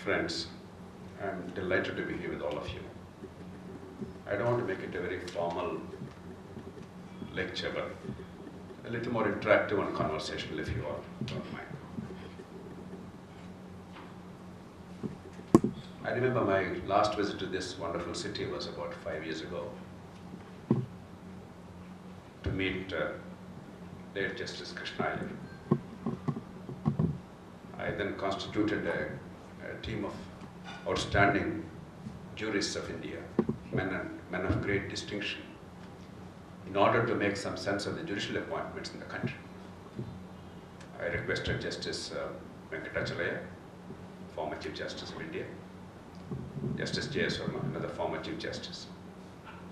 Friends, I'm delighted to be here with all of you. I don't want to make it a very formal lecture, but a little more interactive and conversational, if you all don't mind. I remember my last visit to this wonderful city was about 5 years ago to meet late Justice Krishna. I then constituted a team of outstanding jurists of India, men of great distinction, in order to make some sense of the judicial appointments in the country. I requested Justice Venkatachalaya, former Chief Justice of India, Justice Jayaswarma, another former Chief Justice,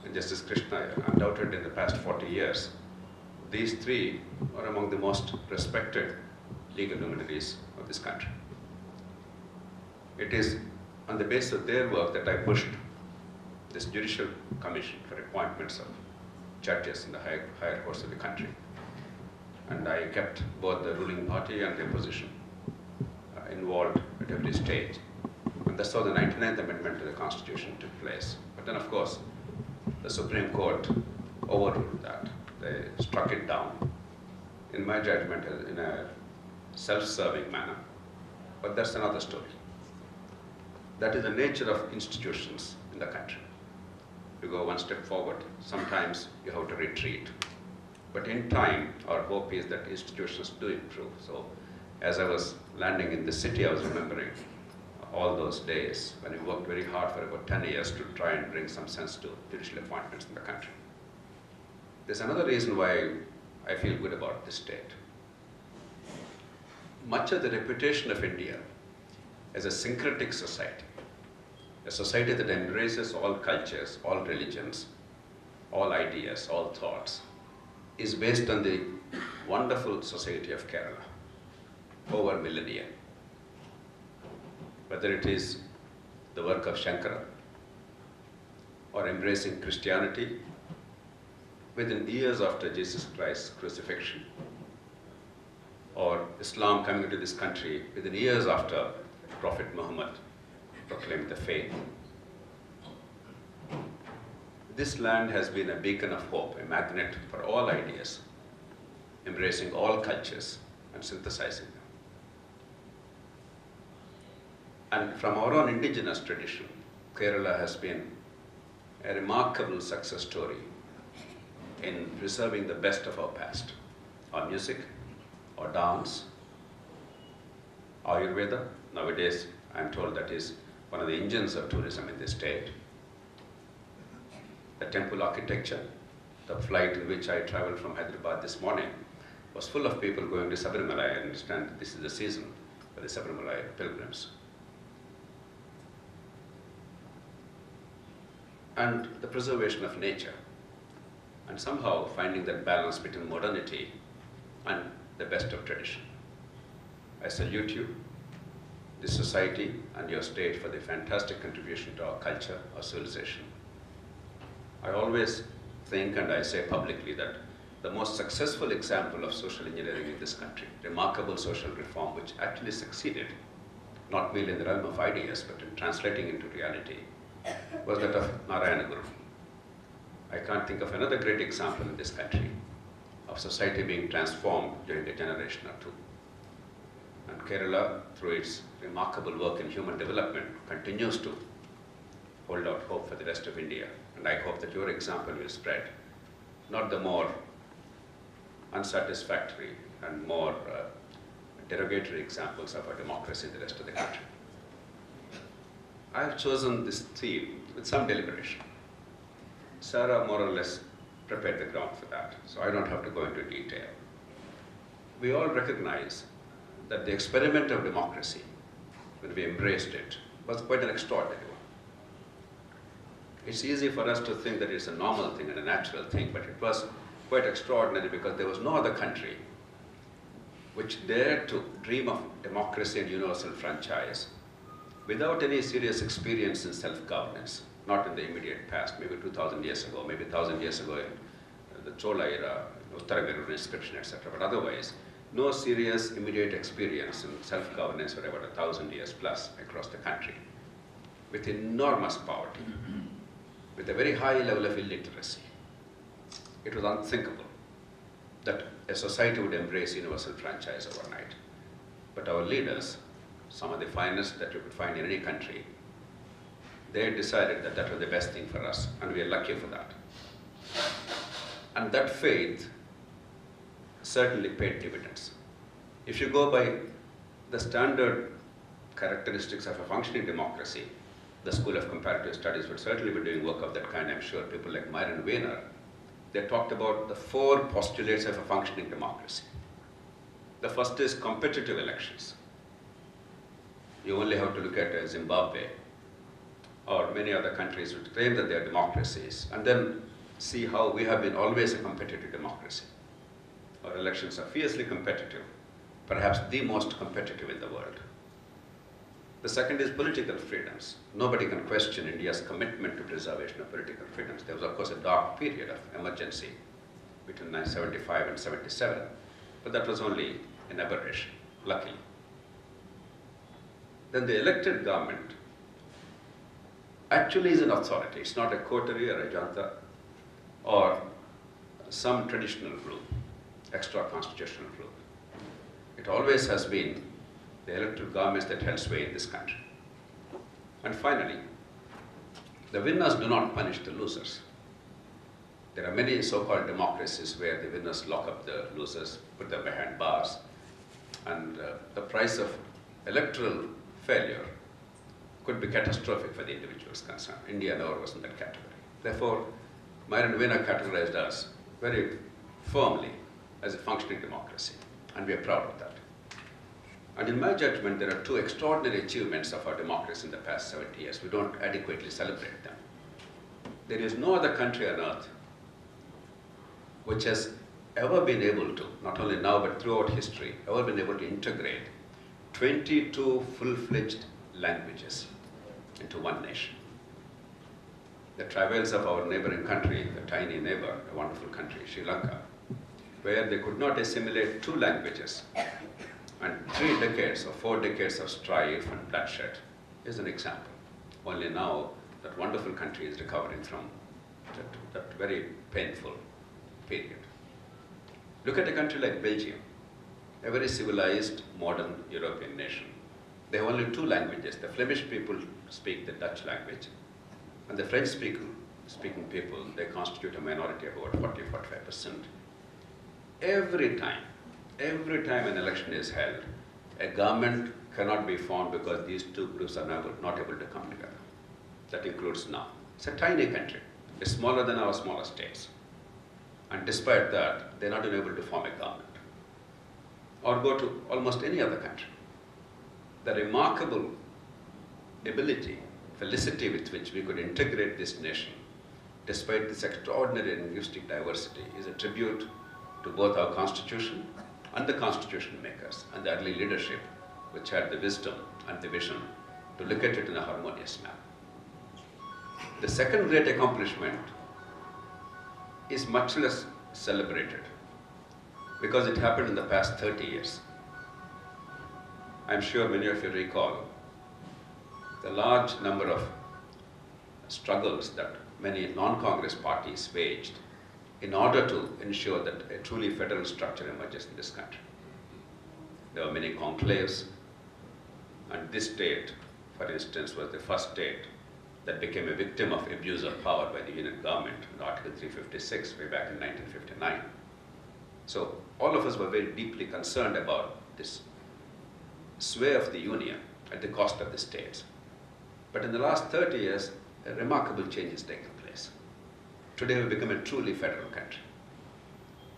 and Justice Krishna. Undoubtedly, in the past 40 years, these three are among the most respected legal luminaries of this country. It is on the basis of their work that I pushed this Judicial Commission for appointments of judges in the higher courts of the country. And I kept both the ruling party and the opposition involved at every stage. And that's how the 99th Amendment to the Constitution took place. But then, of course, the Supreme Court overruled that. They struck it down, in my judgment, in a self-serving manner. But that's another story. That is the nature of institutions in the country. You go one step forward, sometimes you have to retreat. But in time, our hope is that institutions do improve. So as I was landing in the city, I was remembering all those days when we worked very hard for about 10 years to try and bring some sense to judicial appointments in the country. There's another reason why I feel good about this state. Much of the reputation of India as a syncretic society, a society that embraces all cultures, all religions, all ideas, all thoughts, is based on the wonderful society of Kerala over millennia. Whether it is the work of Shankara or embracing Christianity within years after Jesus Christ's crucifixion, or Islam coming into this country within years after Prophet Muhammad proclaimed the faith. This land has been a beacon of hope, a magnet for all ideas, embracing all cultures and synthesizing them. And from our own indigenous tradition, Kerala has been a remarkable success story in preserving the best of our past, our music, our dance, Ayurveda. Nowadays, I'm told that is one of the engines of tourism in this state. The temple architecture, the flight in which I traveled from Hyderabad this morning was full of people going to Sabrimala. I understand this is the season for the Sabrimala pilgrims. And the preservation of nature, and somehow finding that balance between modernity and the best of tradition. I salute you, this society and your state for the fantastic contribution to our culture, our civilization. I always think, and I say publicly, that the most successful example of social engineering in this country, remarkable social reform which actually succeeded, not merely in the realm of ideas, but in translating into reality, was that of Narayana Guru. I can't think of another great example in this country of society being transformed during a generation or two. And Kerala, through its remarkable work in human development, continues to hold out hope for the rest of India. And I hope that your example will spread, not the more unsatisfactory and more derogatory examples of our democracy in the rest of the country. I have chosen this theme with some deliberation. Sarah more or less prepared the ground for that, so I don't have to go into detail. We all recognize that the experiment of democracy, when we embraced it, was quite an extraordinary one. It's easy for us to think that it's a normal thing and a natural thing, but it was quite extraordinary because there was no other country which dared to dream of democracy and universal franchise without any serious experience in self-governance, not in the immediate past, maybe 2,000 years ago, maybe 1,000 years ago in the Chola era, Uttaraviru inscription, etc. But otherwise, no serious immediate experience in self-governance for about 1,000 years plus across the country, with enormous poverty, with a very high level of illiteracy. It was unthinkable that a society would embrace universal franchise overnight. But our leaders, some of the finest that you could find in any country, they decided that that was the best thing for us, and we are lucky for that. And that faith certainly paid dividends. If you go by the standard characteristics of a functioning democracy, the School of Comparative Studies would certainly be doing work of that kind. I'm sure people like Myron Weiner, they talked about the 4 postulates of a functioning democracy. The first is competitive elections. You only have to look at Zimbabwe or many other countries which claim that they are democracies, and then see how we have been always a competitive democracy. Our elections are fiercely competitive, perhaps the most competitive in the world. The second is political freedoms. Nobody can question India's commitment to preservation of political freedoms. There was, of course, a dark period of emergency between 1975 and 77, but that was only an aberration, luckily. Then the elected government actually is an authority. It's not a coterie or a junta or some traditional group, extra-constitutional group. It always has been the elected governments that held sway in this country. And finally, the winners do not punish the losers. There are many so-called democracies where the winners lock up the losers, put them behind bars, and the price of electoral failure could be catastrophic for the individuals concerned. India never was in that category. Therefore, Myron Weiner categorized us very firmly as a functioning democracy, and we are proud of that. And in my judgment, there are 2 extraordinary achievements of our democracy in the past 70 years. We don't adequately celebrate them. There is no other country on earth which has ever been able to, not only now but throughout history, ever been able to integrate 22 full-fledged languages into one nation. The travails of our neighboring country, the tiny neighbor, a wonderful country, Sri Lanka, where they could not assimilate 2 languages, and 3 decades or 4 decades of strife and bloodshed is an example. Only now that wonderful country is recovering from that very painful period. Look at a country like Belgium, a very civilized, modern European nation. They have only 2 languages. The Flemish people speak the Dutch language, and the French-speaking people, they constitute a minority of about 40–45%. Every time an election is held, a government cannot be formed because these 2 groups are not able to come together. That includes now. It's a tiny country. It's smaller than our smaller states. And despite that, they're not even able to form a government. Or go to almost any other country. The remarkable ability, felicity with which we could integrate this nation, despite this extraordinary linguistic diversity, is a tribute to both our constitution and the constitution makers and the early leadership, which had the wisdom and the vision to look at it in a harmonious manner. The second great accomplishment is much less celebrated because it happened in the past 30 years. I'm sure many of you recall the large number of struggles that many non-Congress parties waged in order to ensure that a truly federal structure emerges in this country. There were many conclaves, and this state, for instance, was the first state that became a victim of abuse of power by the Union government in Article 356 way back in 1959. So all of us were very deeply concerned about this sway of the Union at the cost of the states. But in the last 30 years, a remarkable change has taken place. Today we've become a truly federal country.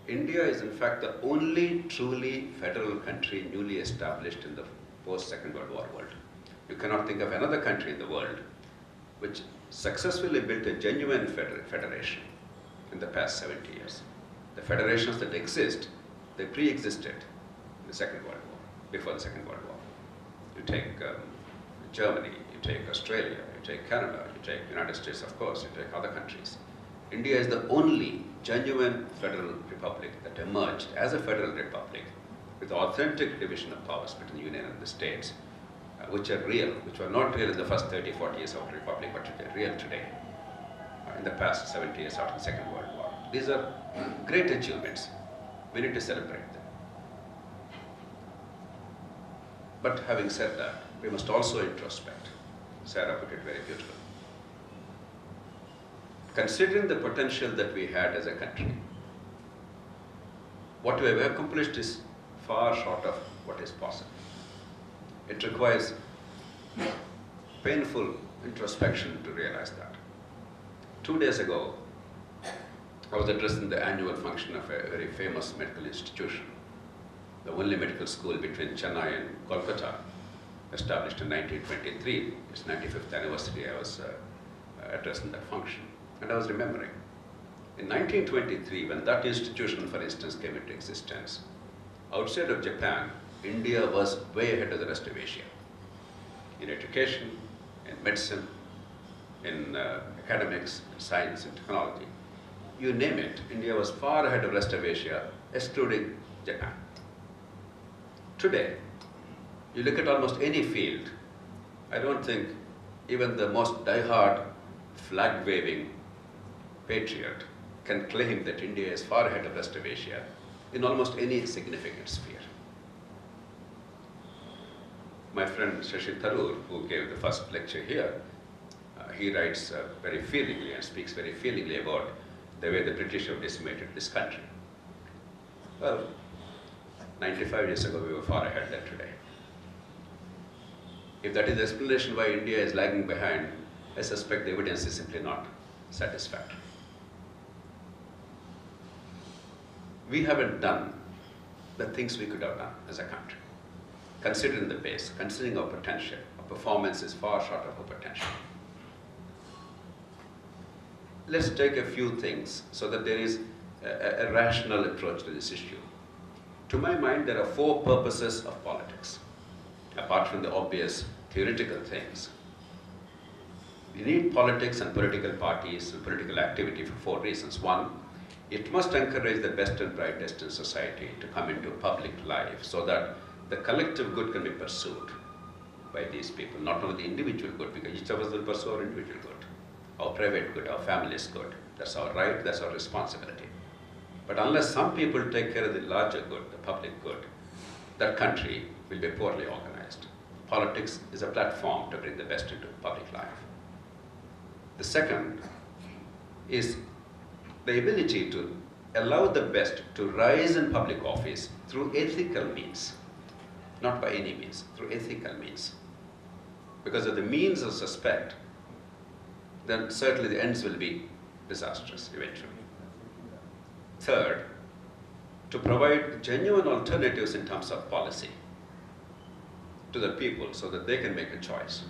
India is in fact the only truly federal country newly established in the post-Second World War world. You cannot think of another country in the world which successfully built a genuine federation in the past 70 years. The federations that exist, they pre-existed in the Second World War, before the Second World War. You take Germany, you take Australia, you take Canada, you take United States, of course, you take other countries. India is the only genuine federal republic that emerged as a federal republic with authentic division of powers between the Union and the states, which are real, which were not real in the first 30, 40 years of the Republic, but which are real today, in the past 70 years after the Second World War. These are great achievements. We need to celebrate them. But having said that, we must also introspect. Sarah put it very beautifully. Considering the potential that we had as a country, what we have accomplished is far short of what is possible. It requires painful introspection to realize that. 2 days ago, I was addressing the annual function of a very famous medical institution, the only medical school between Chennai and Kolkata, established in 1923. Its 95th anniversary, I was addressing that function. And I was remembering, in 1923, when that institution, for instance, came into existence, outside of Japan, India was way ahead of the rest of Asia. In education, in medicine, in academics, in science, and technology. You name it, India was far ahead of the rest of Asia, excluding Japan. Today, you look at almost any field, I don't think even the most die-hard flag-waving patriot can claim that India is far ahead of the rest of Asia in almost any significant sphere. My friend Shashi Tharoor, who gave the first lecture here, he writes very feelingly and speaks very feelingly about the way the British have decimated this country. Well, 95 years ago, we were far ahead than today. If that is the explanation why India is lagging behind, I suspect the evidence is simply not satisfactory. We haven't done the things we could have done as a country. Considering the base, considering our potential, our performance is far short of our potential. Let's take a few things so that there is a rational approach to this issue. To my mind, there are 4 purposes of politics, apart from the obvious theoretical things. We need politics and political parties and political activity for 4 reasons. 1, it must encourage the best and brightest in society to come into public life so that the collective good can be pursued by these people, not only the individual good, because each of us will pursue our individual good, our private good, our family's good. That's our right, that's our responsibility. But unless some people take care of the larger good, the public good, that country will be poorly organized. Politics is a platform to bring the best into public life. The second is the ability to allow the best to rise in public office through ethical means, not by any means, through ethical means. Because if the means are suspect, then certainly the ends will be disastrous eventually. Third, to provide genuine alternatives in terms of policy to the people so that they can make a choice.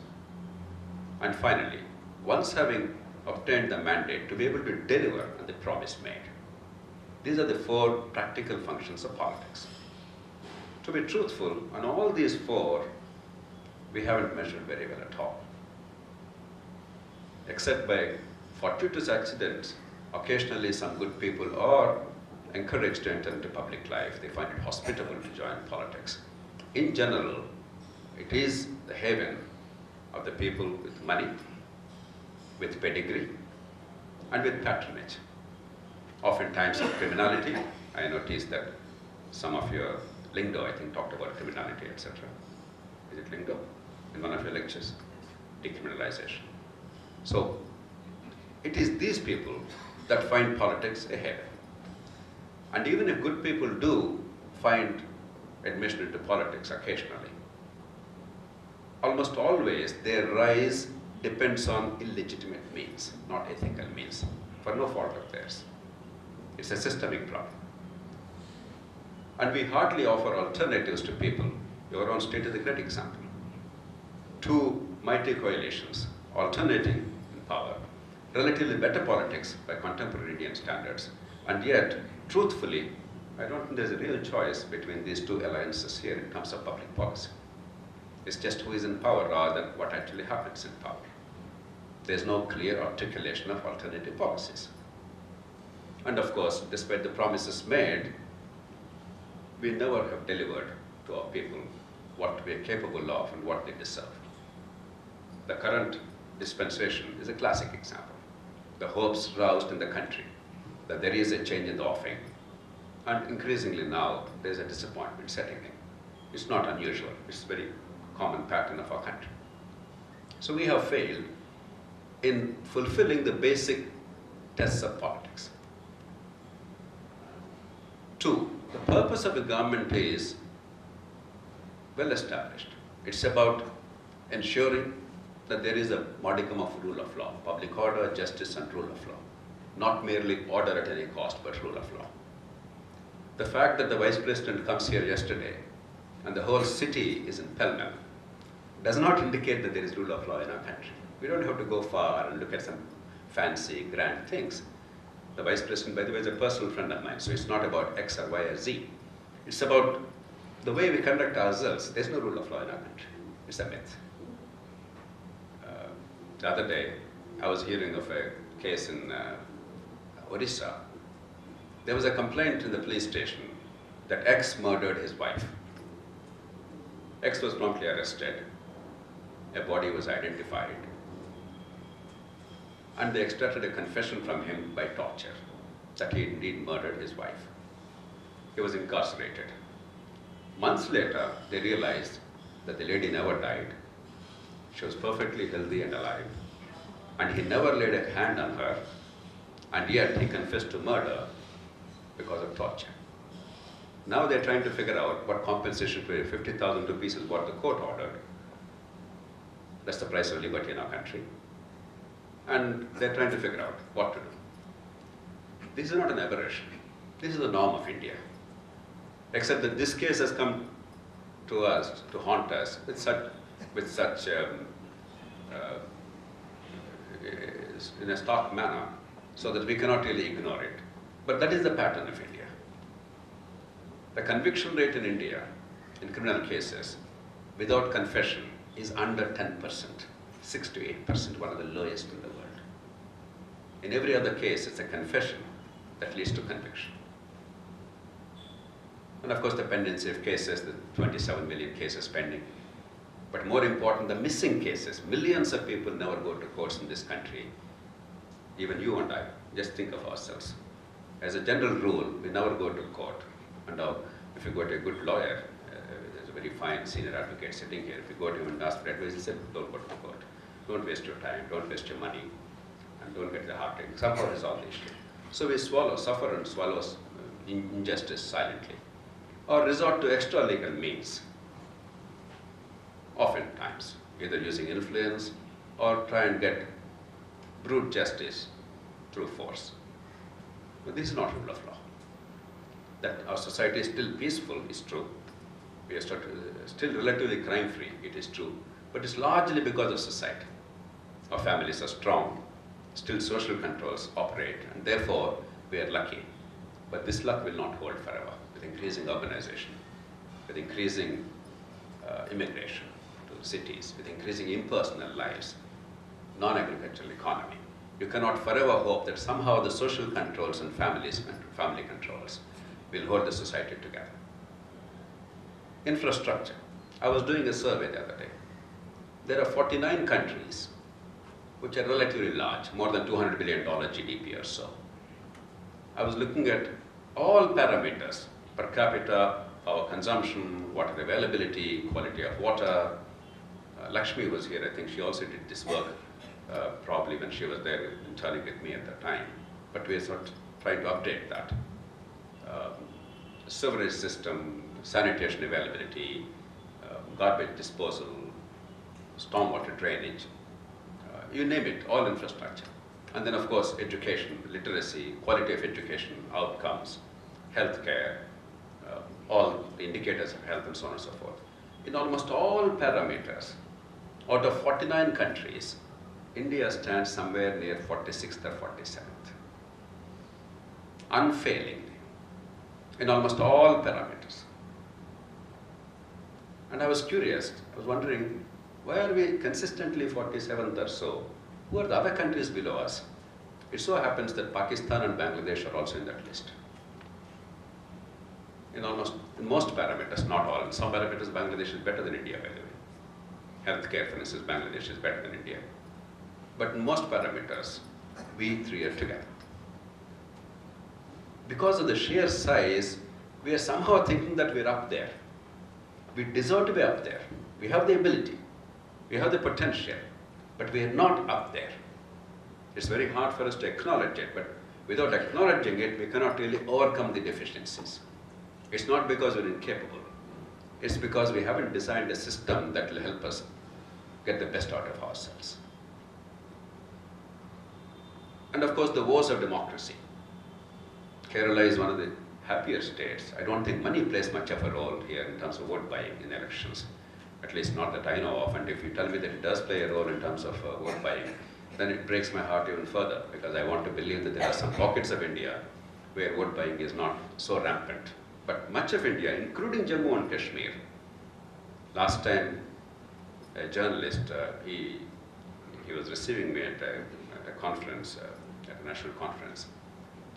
And finally, once having obtained the mandate, to be able to deliver on the promise made. These are the 4 practical functions of politics. To be truthful, on all these 4, we haven't measured very well at all. Except by fortuitous accidents, occasionally some good people are encouraged to enter into public life. They find it hospitable to join politics. In general, it is the haven of the people with money, with pedigree, and with patronage. Oftentimes of criminality. I noticed that some of your lingo, I think, talked about criminality, etc. Is it lingo? In one of your lectures? Decriminalization. So, it is these people that find politics a haven. And even if good people do find admission into politics occasionally, almost always their rise depends on illegitimate means, not ethical means, for no fault of theirs. It's a systemic problem. And we hardly offer alternatives to people. Your own state is a great example. 2 mighty coalitions alternating in power, relatively better politics by contemporary Indian standards, and yet, truthfully, I don't think there's a real choice between these 2 alliances here in terms of public policy. It's just who is in power rather than what actually happens in power. There's no clear articulation of alternative policies. And of course, despite the promises made, we never have delivered to our people what we are capable of and what they deserve. The current dispensation is a classic example. The hopes roused in the country that there is a change in the offing, and increasingly now there is a disappointment setting in. It's not unusual, it's a very common pattern of our country. So we have failed in fulfilling the basic tests of politics. 2, the purpose of the government is well established. It's about ensuring that there is a modicum of rule of law, public order, justice, and rule of law. Not merely order at any cost, but rule of law. The fact that the Vice President comes here yesterday and the whole city is in pell-mell does not indicate that there is rule of law in our country. We don't have to go far and look at some fancy, grand things. The Vice President, by the way, is a personal friend of mine, so it's not about X or Y or Z. It's about the way we conduct ourselves. There's no rule of law in our country. It's a myth. The other day, I was hearing of a case in Odisha. There was a complaint in the police station that X murdered his wife. X was promptly arrested. A body was identified. And they extracted a confession from him by torture that he indeed murdered his wife. He was incarcerated. Months later, they realized that the lady never died. She was perfectly healthy and alive. And he never laid a hand on her, and yet he confessed to murder because of torture. Now they're trying to figure out what compensation for 50,000 rupees is what the court ordered. That's the price of liberty in our country. And they're trying to figure out what to do. This is not an aberration. This is the norm of India. Except that this case has come to us, to haunt us, with such in a stark manner, so that we cannot really ignore it. But that is the pattern of India. The conviction rate in India, in criminal cases, without confession, is under 10%, 6 to 8%, one of the lowest in the world. In every other case, it's a confession that leads to conviction. And of course, the pendency of cases, the 27 million cases pending. But more important, the missing cases. Millions of people never go to courts in this country. Even you and I, just think of ourselves. As a general rule, we never go to court. And now, if you go to a good lawyer, there's a very fine senior advocate sitting here. If you go to him and ask for advice, he said, don't go to the court. Don't waste your time, don't waste your money, and don't get the heartache. Somehow resolve the issue. So we suffer and swallow injustice silently, or resort to extra legal means, oftentimes, either using influence or try and get brute justice through force. But this is not rule of law. That our society is still peaceful is true. We are still relatively crime-free, it is true. But it's largely because of society. Our families are strong, still social controls operate, and therefore we are lucky. But this luck will not hold forever. With increasing urbanization, with increasing immigration to cities, with increasing impersonal lives, non-agricultural economy, you cannot forever hope that somehow the social controls and family controls will hold the society together. Infrastructure. I was doing a survey the other day. There are 49 countries which are relatively large, more than $200 billion GDP or so. I was looking at all parameters, per capita, power consumption, water availability, quality of water. Lakshmi was here, I think she also did this work, probably when she was there interning with me at the time. But we are sort of trying to update that. Sewerage system, sanitation availability, garbage disposal, stormwater drainage, you name it, all infrastructure. And then of course education, literacy, quality of education, outcomes, healthcare, all the indicators of health and so on and so forth. In almost all parameters, out of 49 countries, India stands somewhere near 46th or 47th. Unfailingly, in almost all parameters. And I was curious, I was wondering, why are we consistently 47th or so? Who are the other countries below us? It so happens that Pakistan and Bangladesh are also in that list. In almost In most parameters, not all. In some parameters, Bangladesh is better than India, by the way. Healthcare, for instance, Bangladesh is better than India. But in most parameters, we three are together. Because of the sheer size, we are somehow thinking that we're up there. We deserve to be up there. We have the ability. We have the potential. But we are not up there. It's very hard for us to acknowledge it, but without acknowledging it, we cannot really overcome the deficiencies. It's not because we're incapable. It's because we haven't designed a system that will help us get the best out of ourselves. And of course, the woes of democracy. Kerala is one of the happier states. I don't think money plays much of a role here in terms of vote buying in elections, at least not that I know of. And if you tell me that it does play a role in terms of vote buying, then it breaks my heart even further, because I want to believe that there are some pockets of India where vote buying is not so rampant. But much of India, including Jammu and Kashmir, last time a journalist, he was receiving me at a conference, at a national conference.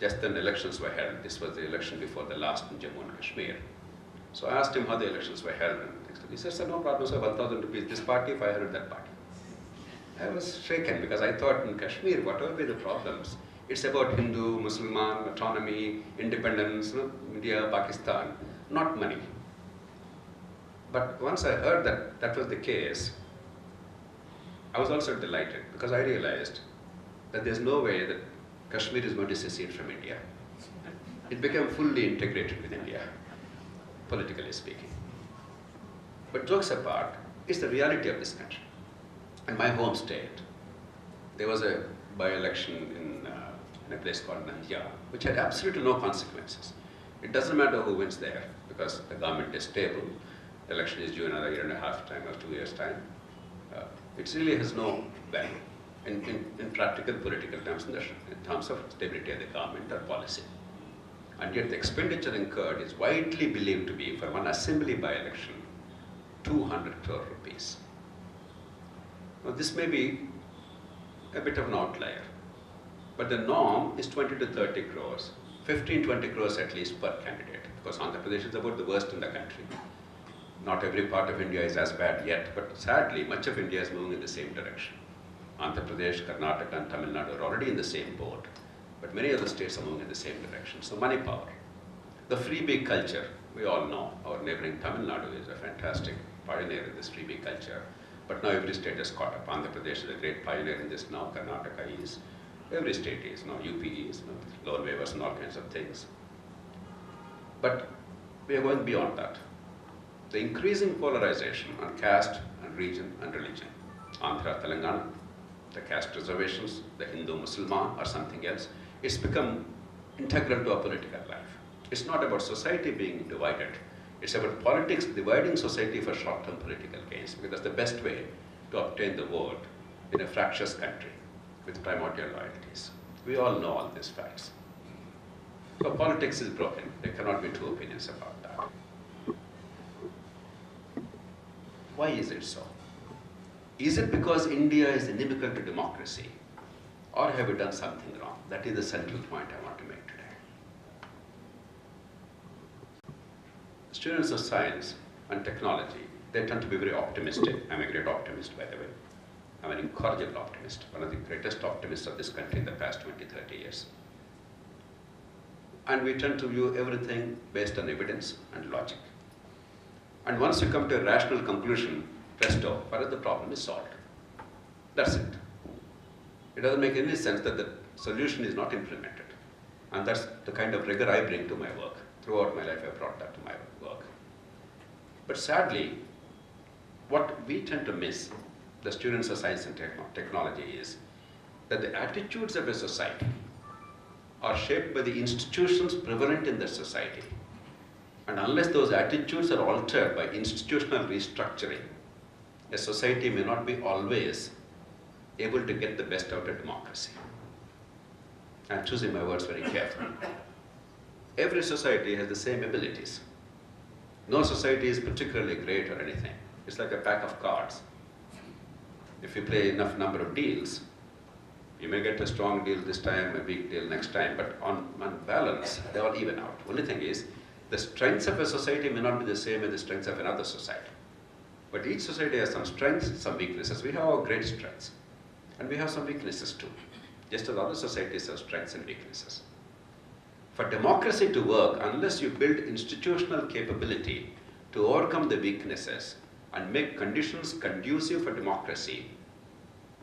Just then elections were held. This was the election before the last in Jammu and Kashmir. So I asked him how the elections were held. And he said, sir, no problem, sir, 1,000 rupees this party, 500 that party. I was shaken because I thought in Kashmir, whatever be the problems, it's about Hindu, Muslim, autonomy, independence, India, Pakistan, not money. But once I heard that that was the case, I was also delighted because I realized that there's no way that Kashmir is going to secede from India. It became fully integrated with India, politically speaking. But jokes apart, it's the reality of this country. In my home state, there was a by-election in a place called Nandia, which had absolutely no consequences. It doesn't matter who wins there, because the government is stable. The election is due in another 1.5 years time or 2 years' time. It really has no value in practical political terms, in terms of stability of the government or policy. And yet the expenditure incurred is widely believed to be, for one assembly by-election, 200 crore rupees. Now this may be a bit of an outlier, but the norm is 20 to 30 crores, 15, 20 crores at least per candidate, because Andhra Pradesh is about the worst in the country. Not every part of India is as bad yet, but sadly, much of India is moving in the same direction. Andhra Pradesh, Karnataka, and Tamil Nadu are already in the same boat, but many other states are moving in the same direction. So money power. The freebie culture, we all know. Our neighboring Tamil Nadu is a fantastic pioneer in this freebie culture, but now every state has caught up. Andhra Pradesh is a great pioneer in this now, Karnataka is, every state is, now UP is, loan waivers and all kinds of things. But we are going beyond that. The increasing polarization on caste and region and religion, Andhra, Telangana, the caste reservations, the Hindu, Muslim or something else, it's become integral to our political life. It's not about society being divided. It's about politics dividing society for short-term political gains, because that's the best way to obtain the vote in a fractious country with primordial loyalties. We all know all these facts. So politics is broken. There cannot be two opinions about that. Why is it so? Is it because India is inimical to democracy, or have we done something wrong? That is the central point I want to make today. Students of science and technology, they tend to be very optimistic. I'm a great optimist, by the way. I'm an incorrigible optimist, one of the greatest optimists of this country in the past 20, 30 years. And we tend to view everything based on evidence and logic. And once you come to a rational conclusion, presto, the problem is solved. That's it. It doesn't make any sense that the solution is not implemented. And that's the kind of rigor I bring to my work. Throughout my life, I brought that to my work. But sadly, what we tend to miss, the students of science and technology, is that the attitudes of a society are shaped by the institutions prevalent in the society. And unless those attitudes are altered by institutional restructuring, a society may not be always able to get the best out of democracy. I'm choosing my words very carefully. Every society has the same abilities. No society is particularly great or anything. It's like a pack of cards. If you play enough number of deals, you may get a strong deal this time, a weak deal next time, but on balance, they all even out. Only thing is, The strengths of a society may not be the same as the strengths of another society. But each society has some strengths, some weaknesses. We have our great strengths. And we have some weaknesses too. Just as other societies have strengths and weaknesses. For democracy to work, unless you build institutional capability to overcome the weaknesses and make conditions conducive for democracy,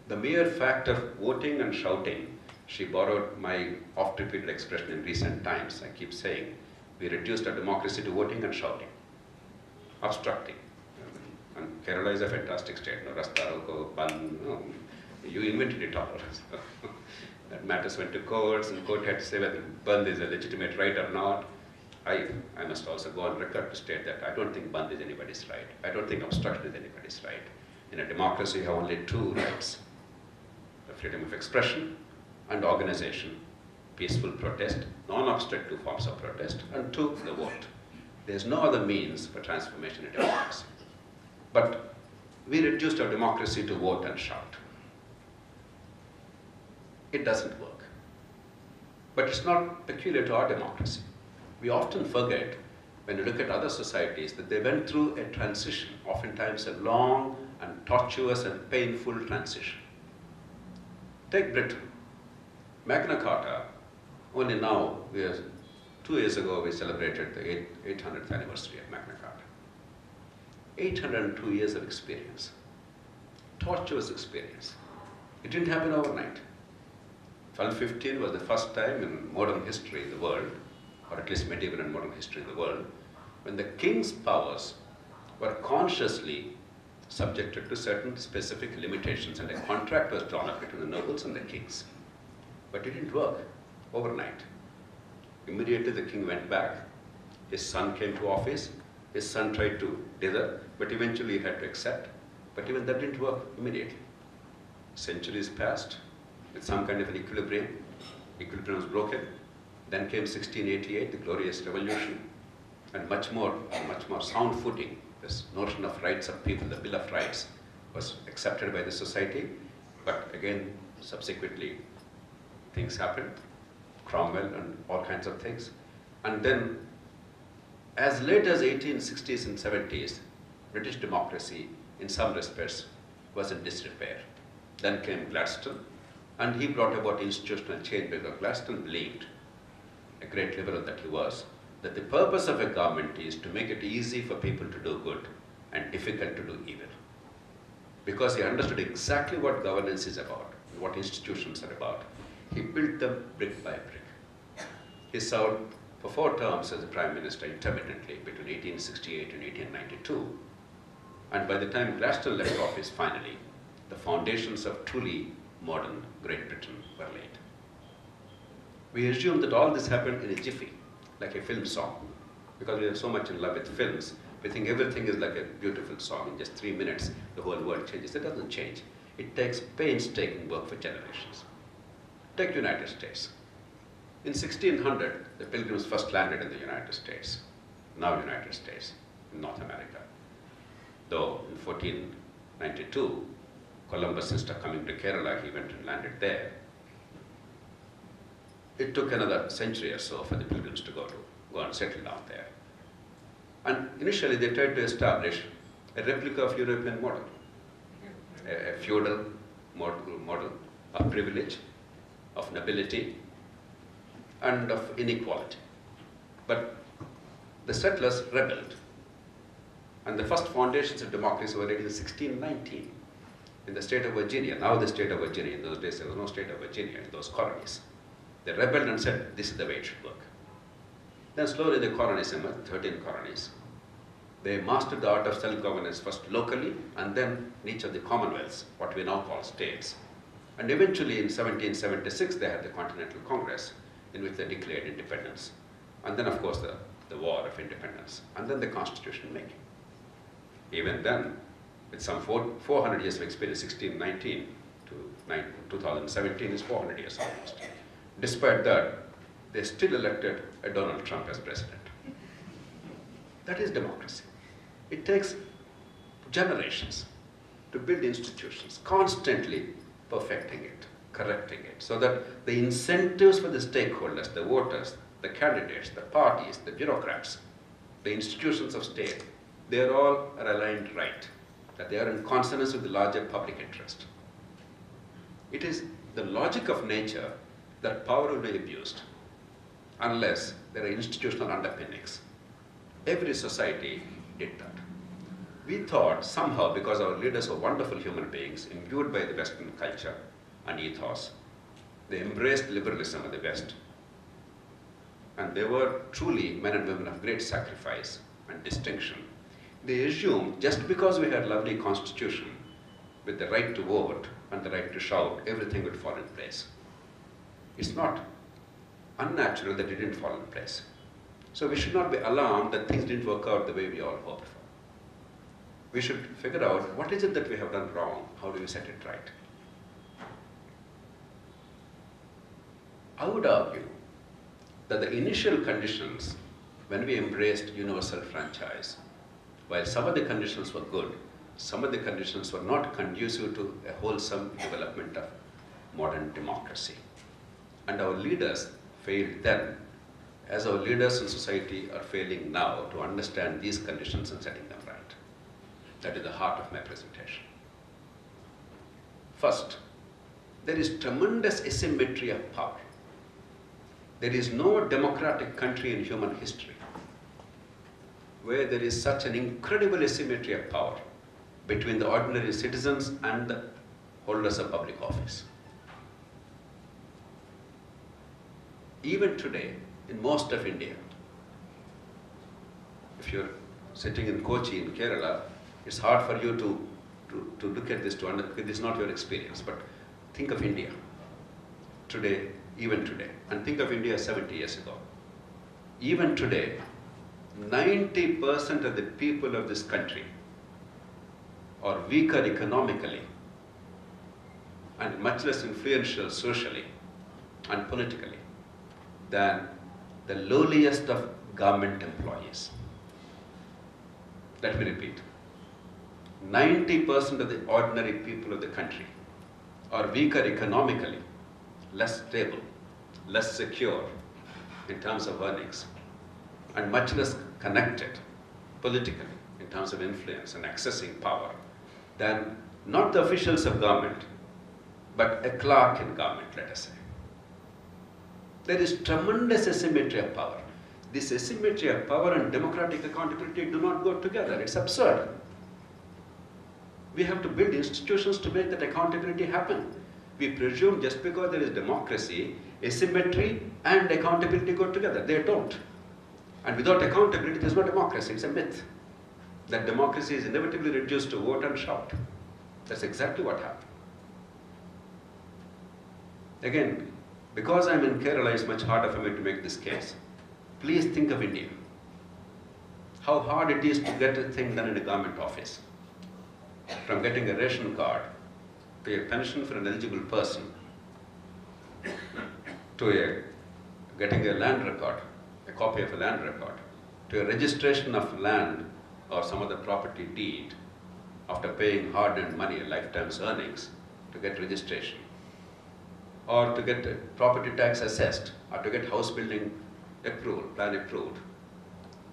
the mere fact of voting and shouting, she borrowed my oft-repeated expression in recent times, I keep saying, we reduced our democracy to voting and shouting, obstructing. And Kerala is a fantastic state, no, Rasta Roko, Ban, no, you invented it all. That matters went to courts, and court had to say whether Band is a legitimate right or not. I must also go on record to state that I don't think Band is anybody's right. I don't think obstruction is anybody's right. In a democracy, you have only two rights: the freedom of expression and organization, peaceful protest, non-obstructive forms of protest, and two, the vote. There's no other means for transformation in democracy. But we reduced our democracy to vote and shout. It doesn't work. But it's not peculiar to our democracy. We often forget, when you look at other societies, that they went through a transition, oftentimes a long and tortuous and painful transition. Take Britain. Magna Carta, only now, 2 years ago, we celebrated the 800th anniversary of Magna Carta. 802 years of experience, tortuous experience. It didn't happen overnight. 1215 was the first time in modern history in the world, or at least medieval and modern history in the world, when the king's powers were consciously subjected to certain specific limitations, and a contract was drawn up between the nobles and the kings. But it didn't work overnight. Immediately the king went back, his son came to office, his son tried to dither, but eventually he had to accept. But even that didn't work immediately. Centuries passed with some kind of an equilibrium. Equilibrium was broken. Then came 1688, the glorious revolution, and much more sound footing. This notion of rights of people, the Bill of Rights, was accepted by the society. But again, subsequently, things happened, Cromwell and all kinds of things. And then, as late as 1860s and 70s, British democracy, in some respects, was in disrepair. Then came Gladstone, and he brought about institutional change, because Gladstone believed, a great liberal that he was, that the purpose of a government is to make it easy for people to do good and difficult to do evil. Because he understood exactly what governance is about, what institutions are about, he built them brick by brick. He served for 4 terms as the Prime Minister intermittently between 1868 and 1892. And by the time Gladstone left office finally, the foundations of truly modern Great Britain were laid. We assume that all this happened in a jiffy, like a film song. Because we are so much in love with films, we think everything is like a beautiful song. In just 3 minutes, the whole world changes. It doesn't change. It takes painstaking work for generations. Take the United States. In 1600, the Pilgrims first landed in the United States, now United States, in North America. Though in 1492, Columbus, instead of coming to Kerala, he went and landed there. It took another century or so for the Pilgrims to go and settle down there. And initially, they tried to establish a replica of European model, a feudal model of privilege, of nobility, and of inequality. But the settlers rebelled. And the first foundations of democracy were laid in 1619 in the state of Virginia, now the state of Virginia. In those days, there was no state of Virginia in those colonies. They rebelled and said, this is the way it should work. Then slowly the colonies emerged, 13 colonies. They mastered the art of self-governance first locally, and then in each of the commonwealths, what we now call states. And eventually in 1776, they had the Continental Congress, in which they declared independence. And then, of course, the War of Independence, and then the Constitution making. Even then, with some 400 years of experience, 1619 to 2017 is 400 years almost. Despite that, they still elected a Donald Trump as president. That is democracy. It takes generations to build institutions, constantly perfecting it, correcting it, so that the incentives for the stakeholders, the voters, the candidates, the parties, the bureaucrats, the institutions of state, they are all aligned right, that they are in consonance with the larger public interest. It is the logic of nature that power will be abused unless there are institutional underpinnings. Every society did that. We thought somehow, because our leaders were wonderful human beings, imbued by the Western culture and ethos, they embraced liberalism in the West. And they were truly men and women of great sacrifice and distinction. They assumed just because we had a lovely constitution with the right to vote and the right to shout, everything would fall in place. It's not unnatural that it didn't fall in place. So we should not be alarmed that things didn't work out the way we all hoped for. We should figure out what is it that we have done wrong, how do we set it right. I would argue that the initial conditions when we embraced universal franchise, while some of the conditions were good, some of the conditions were not conducive to a wholesome development of modern democracy. And our leaders failed then, as our leaders in society are failing now to understand these conditions and setting them right. That is the heart of my presentation. First, there is tremendous asymmetry of power. There is no democratic country in human history where there is such an incredible asymmetry of power between the ordinary citizens and the holders of public office. Even today, in most of India, if you're sitting in Kochi in Kerala, it's hard for you to look at this, this is not your experience, but think of India today, even today, and think of India 70 years ago. Even today, 90% of the people of this country are weaker economically and much less influential socially and politically than the lowliest of government employees. Let me repeat. 90% of the ordinary people of the country are weaker economically, less stable, less secure in terms of earnings, and much less connected politically in terms of influence and accessing power than not the officials of government, but a clerk in government, let us say. There is tremendous asymmetry of power. This asymmetry of power and democratic accountability do not go together. It's absurd. We have to build institutions to make that accountability happen. We presume just because there is democracy, asymmetry and accountability go together. They don't. And without accountability, there's no democracy. It's a myth that democracy is inevitably reduced to vote and shout. That's exactly what happened. Again, because I'm in Kerala, it's much harder for me to make this case. Please think of India. How hard it is to get a thing done in a government office. From getting a ration card, to a pension for an eligible person, to getting a land record, a copy of a land record, to a registration of land or some other property deed after paying hard-earned money, a lifetime's earnings, to get registration, or to get property tax assessed, or to get house building approval, plan approved,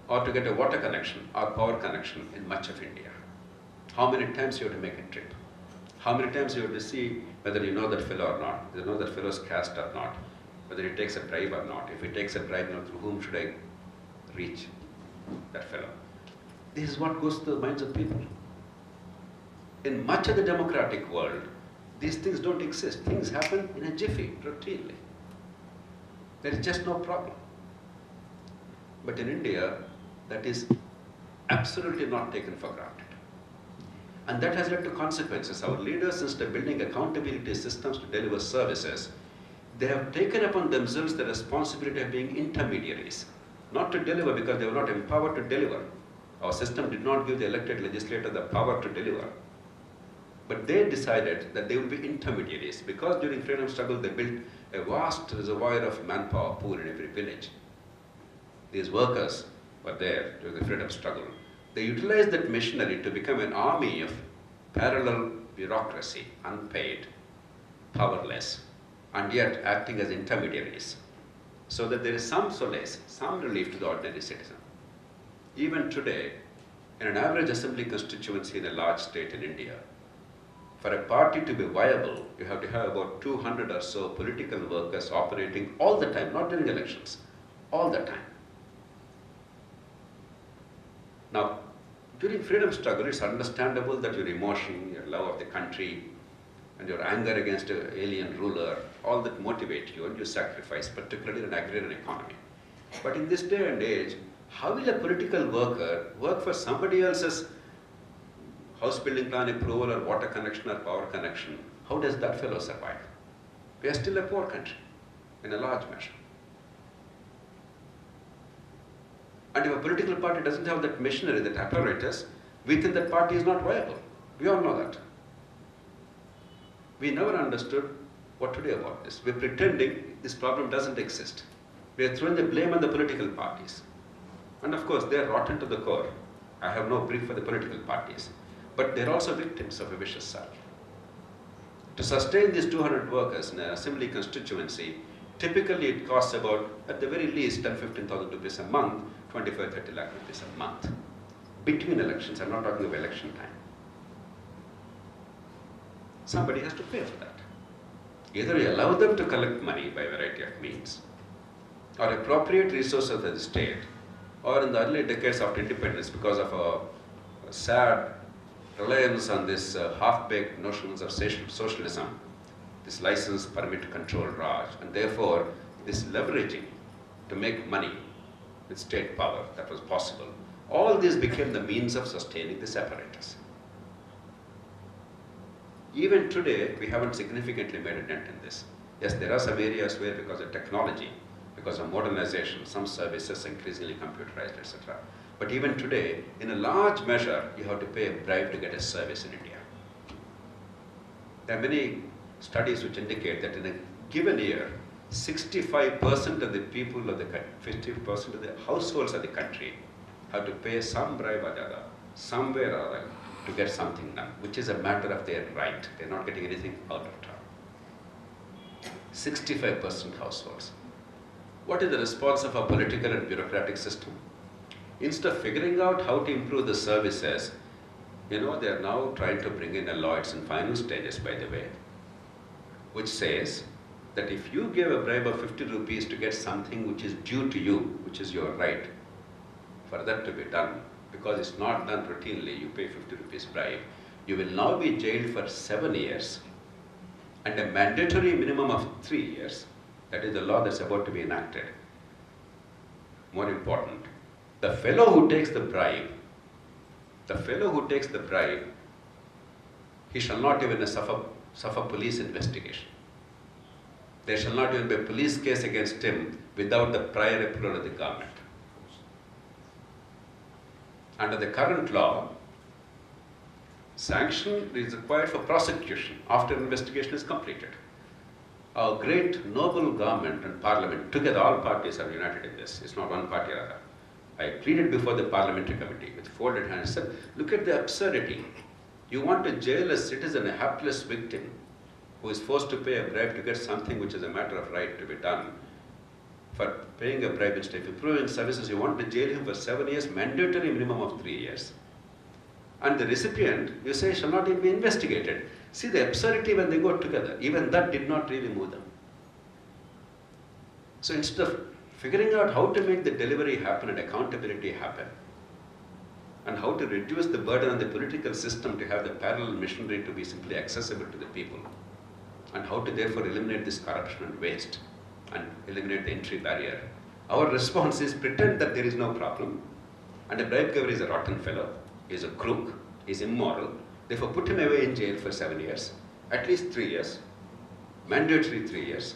or to get a water connection or power connection in much of India. How many times you have to make a trip? How many times you have to see whether you know that fellow or not, whether you know that fellow's caste or not, whether he takes a bribe or not. If he takes a bribe, through whom should I reach that fellow? This is what goes through the minds of people. In much of the democratic world, these things don't exist. Things happen in a jiffy, routinely. There is just no problem. But in India, that is absolutely not taken for granted. And that has led to consequences. Our leaders, instead of building accountability systems to deliver services, they have taken upon themselves the responsibility of being intermediaries. Not to deliver because they were not empowered to deliver. Our system did not give the elected legislator the power to deliver. But they decided that they would be intermediaries because during freedom struggle they built a vast reservoir of manpower pool in every village. These workers were there during the freedom struggle. They utilized that machinery to become an army of parallel bureaucracy, unpaid, powerless, and yet acting as intermediaries, so that there is some solace, some relief to the ordinary citizen. Even today, in an average assembly constituency in a large state in India, for a party to be viable, you have to have about 200 or so political workers operating all the time, not during elections, all the time. Now, during freedom struggle, it's understandable that your emotion, your love of the country, and your anger against an alien ruler, all that motivate you and you sacrifice, particularly in an agrarian economy. But in this day and age, how will a political worker work for somebody else's house building plan approval or water connection or power connection? How does that fellow survive? We are still a poor country in a large measure. And if a political party doesn't have that machinery, that apparatus, within that party is not viable. We all know that. We never understood what to do about this. We're pretending this problem doesn't exist. We are throwing the blame on the political parties. And of course, they're rotten to the core. I have no brief for the political parties. But they're also victims of a vicious cycle. To sustain these 200 workers in an assembly constituency, typically it costs about, at the very least, 10,000–15,000 rupees a month, 25–30 lakh rupees a month. Between elections, I'm not talking of election time. Somebody has to pay for that. Either we allow them to collect money by a variety of means, or appropriate resources of the state, or in the early decades after independence, because of a sad reliance on this half-baked notions of socialism, this license, permit, control, Raj, and therefore this leveraging to make money with state power that was possible. All these became the means of sustaining this apparatus. Even today, we haven't significantly made a dent in this. Yes, there are some areas where, because of technology, because of modernization, some services are increasingly computerized, etc. But even today, in a large measure, you have to pay a bribe to get a service in India. There are many studies which indicate that in a given year, 65% of the people of the country, 50% of the households of the country have to pay some bribe or the other, somewhere or other, to get something done, which is a matter of their right. They're not getting anything out of it. 65% households. What is the response of our political and bureaucratic system? Instead of figuring out how to improve the services, they are now trying to bring in a law, it's in final stages, by the way, which says that if you give a bribe of 50 rupees to get something which is due to you, which is your right, for that to be done, because it's not done routinely, you pay 50 rupees bribe, you will now be jailed for 7 years and a mandatory minimum of 3 years. That is the law that's about to be enacted. More important, the fellow who takes the bribe, he shall not even suffer police investigation. There shall not even be a police case against him without the prior approval of the government. Under the current law, sanction is required for prosecution after investigation is completed. Our great noble government and parliament, together all parties are united in this, it's not one party or other. I pleaded before the parliamentary committee with folded hands and said, look at the absurdity. You want to jail a citizen, a hapless victim, who is forced to pay a bribe to get something which is a matter of right to be done. For paying a bribe instead of improving services, you want to jail him for 7 years, mandatory minimum of 3 years. And the recipient, you say, shall not even be investigated. See the absurdity when they go together. Even that did not really move them. So instead of figuring out how to make the delivery happen and accountability happen, and how to reduce the burden on the political system to have the parallel machinery to be simply accessible to the people, and how to therefore eliminate this corruption and waste, and eliminate the entry barrier. Our response is pretend that there is no problem, and a bribe giver is a rotten fellow, he is a crook, he is immoral, therefore put him away in jail for 7 years, at least 3 years, mandatory 3 years.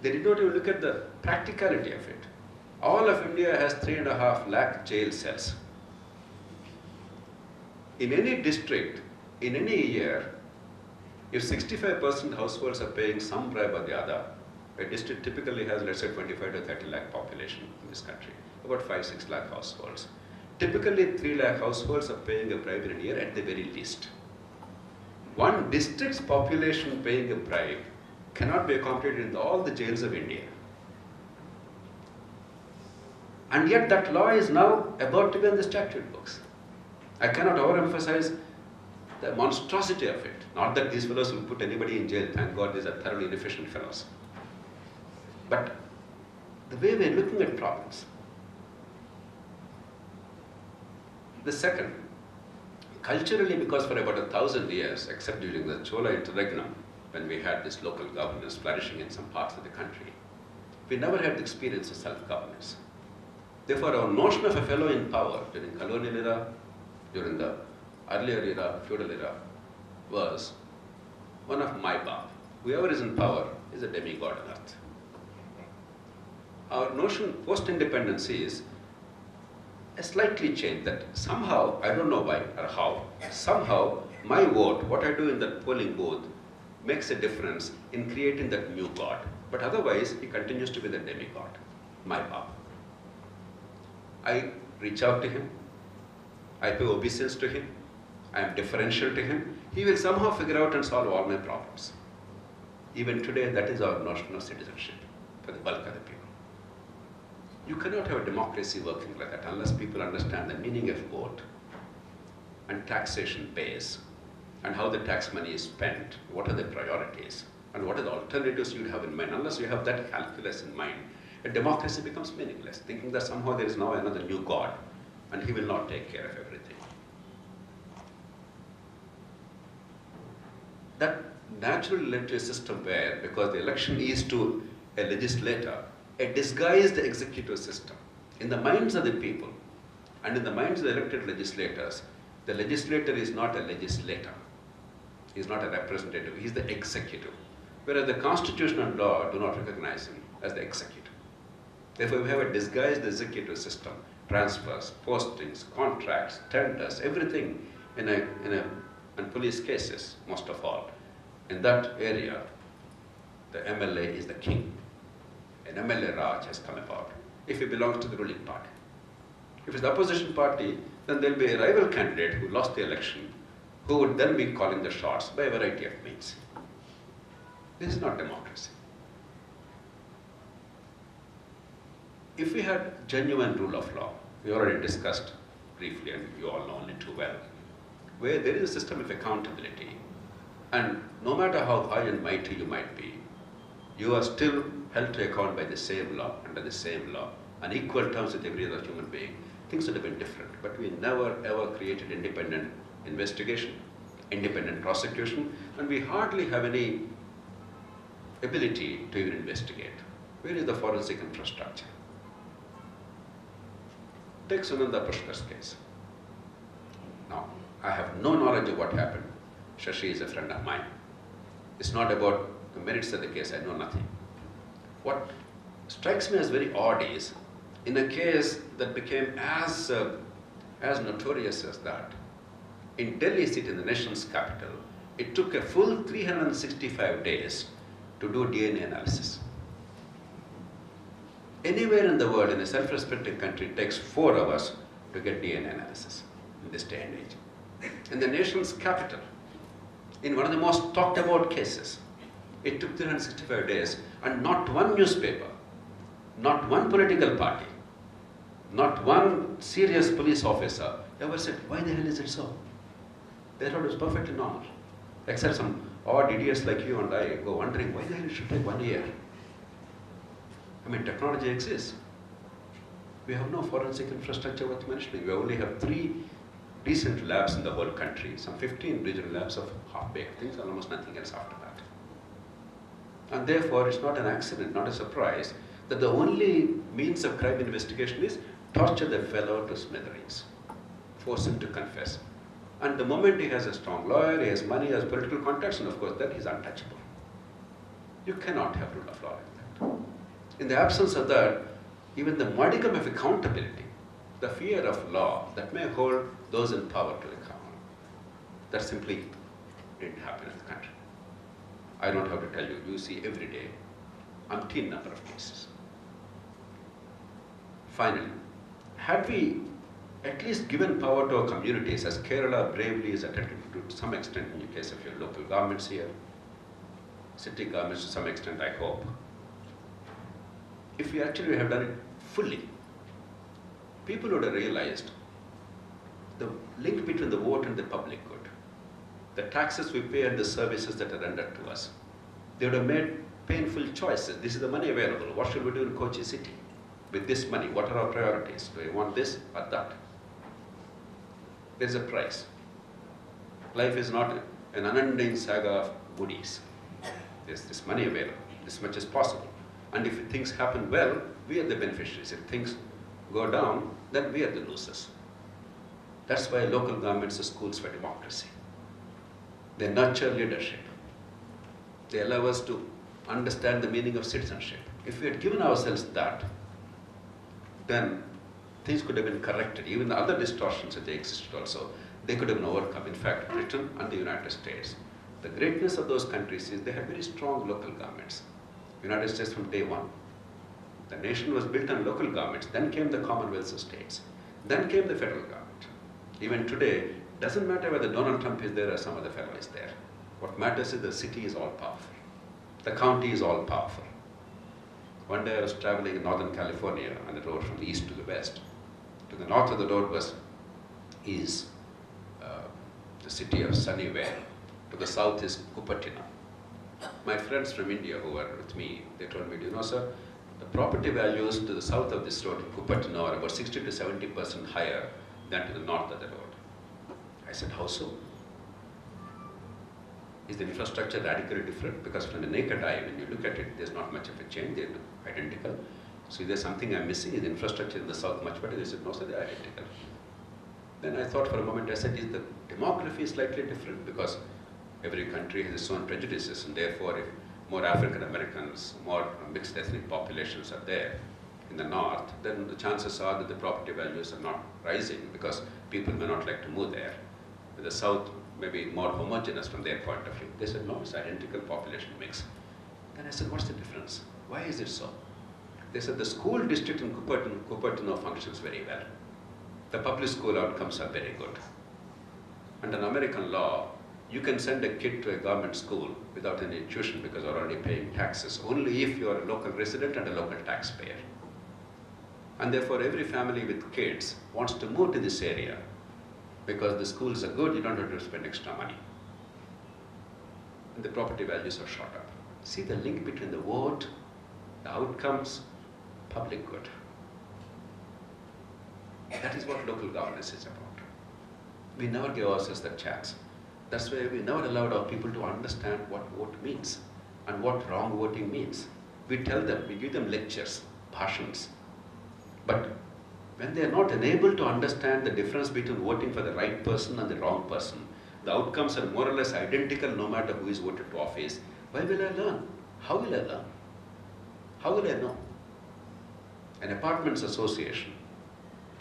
They did not even look at the practicality of it. All of India has 3.5 lakh jail cells. In any district, in any year, if 65% households are paying some bribe or the other, a district typically has, let's say, 25–30 lakh population in this country, about 5–6 lakh households. Typically, 3 lakh households are paying a bribe in a year at the very least. One district's population paying a bribe cannot be accommodated in all the jails of India. And yet that law is now about to be in the statute books. I cannot overemphasize the monstrosity of it. Not that these fellows will put anybody in jail, thank God these are thoroughly inefficient fellows. But the way we are looking at problems. The second, culturally, because for about 1,000 years, except during the Chola interregnum, when we had this local governance flourishing in some parts of the country, we never had the experience of self-governance. Therefore, our notion of a fellow in power during colonial era, during the earlier era, feudal era, was one of my Bab. Whoever is in power is a demigod on earth. Our notion post-independence is a slightly changed that somehow, I don't know why or how, somehow my vote, what I do in that polling booth, makes a difference in creating that new God. But otherwise, he continues to be the demigod, my Bab. I reach out to him, I pay obeisance to him, I am deferential to him, he will somehow figure out and solve all my problems. Even today, that is our notion of citizenship for the bulk of the people. You cannot have a democracy working like that unless people understand the meaning of vote and taxation base and how the tax money is spent, what are the priorities, and what are the alternatives you would have in mind. Unless you have that calculus in mind, a democracy becomes meaningless, thinking that somehow there is now another new God and he will not take care of everything. That naturally led to a system where, because the election is to a legislator, a disguised executive system. In the minds of the people and in the minds of the elected legislators, the legislator is not a legislator. He is not a representative, he is the executive. Whereas the Constitution and law do not recognize him as the executive. Therefore, we have a disguised executive system, transfers, postings, contracts, tenders, everything and police cases, most of all. In that area, the MLA is the king. An MLA Raj has come about, if he belongs to the ruling party. If it's the opposition party, then there will be a rival candidate who lost the election, who would then be calling the shots by a variety of means. This is not democracy. If we had genuine rule of law, we already discussed briefly, and you all know only too well, where there is a system of accountability, and no matter how high and mighty you might be, you are still held to account by the same law, under the same law, on equal terms with every other human being, things would have been different. But we never ever created independent investigation, independent prosecution, and we hardly have any ability to even investigate. Where is the forensic infrastructure? Take Sunanda Pushkar's case. Now, I have no knowledge of what happened. Shashi is a friend of mine. It's not about the merits of the case, I know nothing. What strikes me as very odd is, in a case that became as notorious as that, in Delhi city, in the nation's capital, it took a full 365 days to do DNA analysis. Anywhere in the world, in a self-respecting country, it takes 4 hours to get DNA analysis in this day and age. In the nation's capital, in one of the most talked about cases, it took 365 days, and not one newspaper, not one political party, not one serious police officer ever said, why the hell is it so? They thought it was perfectly normal. Except some odd idiots like you and I go wondering, why the hell it should take 1 year? I mean, technology exists. We have no forensic infrastructure worth mentioning. We only have 3 decent labs in the whole country, some 15 regional labs of half-baked things, and almost nothing else after that. And therefore, it's not an accident, not a surprise, that the only means of crime investigation is torture the fellow to smithereens, force him to confess. And the moment he has a strong lawyer, he has money, he has political contacts, and of course, that is untouchable. You cannot have rule of law like that. In the absence of that, even the modicum of accountability, the fear of law that may hold those in power to account, that simply didn't happen in the country. I don't have to tell you, you see every day umpteen number of cases. Finally, had we at least given power to our communities, as Kerala bravely is attempting to do to some extent in the case of your local governments here, city governments to some extent, I hope, if we actually have done it fully, people would have realized the link between the vote and the public good, the taxes we pay and the services that are rendered to us. They would have made painful choices. This is the money available. What should we do in Kochi city? With this money, what are our priorities? Do we want this or that? There's a price. Life is not an unending saga of goodies. There's this money available, this much is possible. And if things happen well, we are the beneficiaries. If things go down, then we are the losers. That's why local governments are schools for democracy. They nurture leadership. They allow us to understand the meaning of citizenship. If we had given ourselves that, then things could have been corrected. Even the other distortions that they existed also, they could have been overcome. In fact, Britain and the United States, the greatness of those countries is they had very strong local governments. United States from day one. The nation was built on local governments. Then came the Commonwealth of States. Then came the federal government. Even today, doesn't matter whether Donald Trump is there or some other fellow is there. What matters is the city is all powerful. The county is all powerful. One day I was traveling in Northern California on the road from the east to the west. To the north of the road is the city of Sunnyvale. To the south is Cupertino. My friends from India who were with me, they told me, do you know, sir, the property values to the south of this road in Cupertino are about 60 to 70% higher than to the north of the road. I said, how so? Is the infrastructure radically different? Because from the naked eye, when you look at it, there's not much of a change. They look identical. So is there something I'm missing? Is the infrastructure in the south much better? They said, no, sir, they're identical. Then I thought for a moment, I said, is the demography slightly different? Because every country has its own prejudices, and therefore if more African Americans, more mixed ethnic populations are there in the north, then the chances are that the property values are not rising because people may not like to move there. In the south, maybe more homogeneous from their point of view. They said, no, it's identical population mix. Then I said, what's the difference? Why is it so? They said, the school district in Cupertino functions very well. The public school outcomes are very good. Under American law, you can send a kid to a government school without any tuition because they're already paying taxes, only if you're a local resident and a local taxpayer. And therefore, every family with kids wants to move to this area because the schools are good, you don't have to spend extra money. And the property values are shot up. See the link between the vote, the outcomes, public good. That is what local governance is about. We never give ourselves that chance. That's why we never allowed our people to understand what vote means and what wrong voting means. We tell them, we give them lectures, bhashans. But when they are not enabled to understand the difference between voting for the right person and the wrong person, the outcomes are more or less identical no matter who is voted to office, why will I learn? How will I learn? How will I know? An apartments association,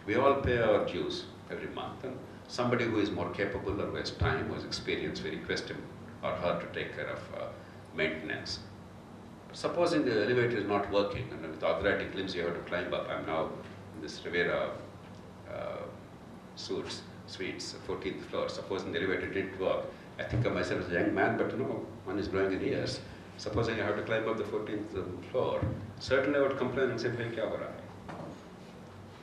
we all pay our dues every month, and somebody who is more capable or who has time, who has experience, we request him or her to take care of maintenance. Supposing the elevator is not working and with arthritic limbs you have to climb up. I'm now in this Rivera suites, 14th floor. Supposing the elevator didn't work, I think of myself as a young man, but you know, one is growing in years. Supposing I have to climb up the 14th floor, certainly I would complain and say, "Bhai, kya ho raha hai?"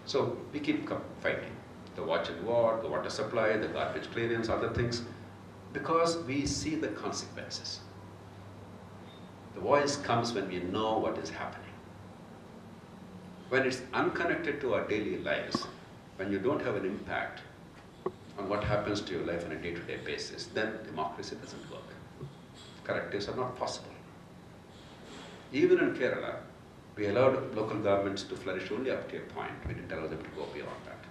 So we keep fighting. The watch and ward, the water supply, the garbage clearance, other things, because we see the consequences. The voice comes when we know what is happening. When it's unconnected to our daily lives, when you don't have an impact on what happens to your life on a day-to-day basis, then democracy doesn't work. Correctives are not possible. Even in Kerala, we allowed local governments to flourish only up to a point. We didn't allow them to go beyond that.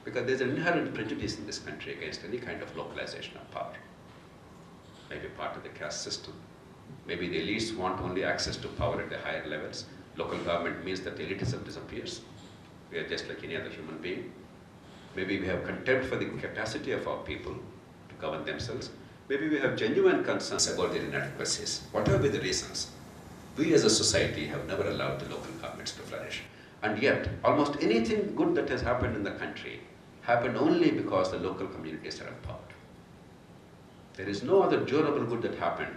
Because there's an inherent prejudice in this country against any kind of localization of power. Maybe part of the caste system. Maybe the elites want only access to power at the higher levels. Local government means that elitism disappears. We are just like any other human being. Maybe we have contempt for the capacity of our people to govern themselves. Maybe we have genuine concerns about their inadequacies. Whatever be the reasons, we as a society have never allowed the local governments to flourish. And yet, almost anything good that has happened in the country happened only because the local communities are empowered. There is no other durable good that happened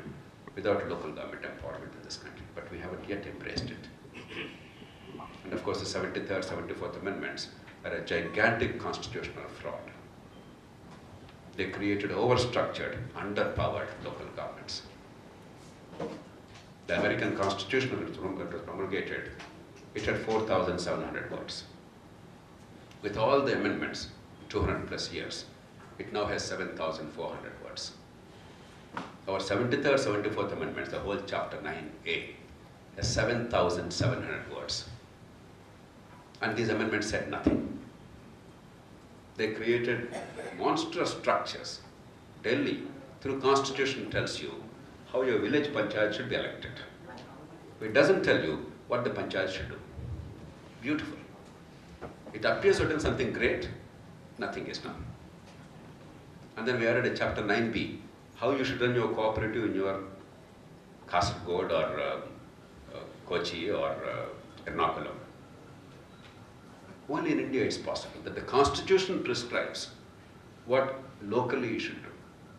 without local government empowerment in this country, but we haven't yet embraced it. And of course, the 73rd, 74th Amendments are a gigantic constitutional fraud. They created overstructured, underpowered local governments. The American Constitution, when it was promulgated, it had 4,700 words. With all the amendments, 200 plus years, it now has 7,400 words. Our 73rd, 74th amendments, the whole chapter 9A, has 7,700 words. And these amendments said nothing. They created monstrous structures. Delhi, through constitution, tells you how your village panchayat should be elected. It doesn't tell you what the panchayat should do. Beautiful. It appears to have done something great, nothing is done. And then we added a chapter 9B, how you should run your cooperative in your Kasaragod or Kochi or Ernakulam. Only in India it's possible that the constitution prescribes what locally you should do,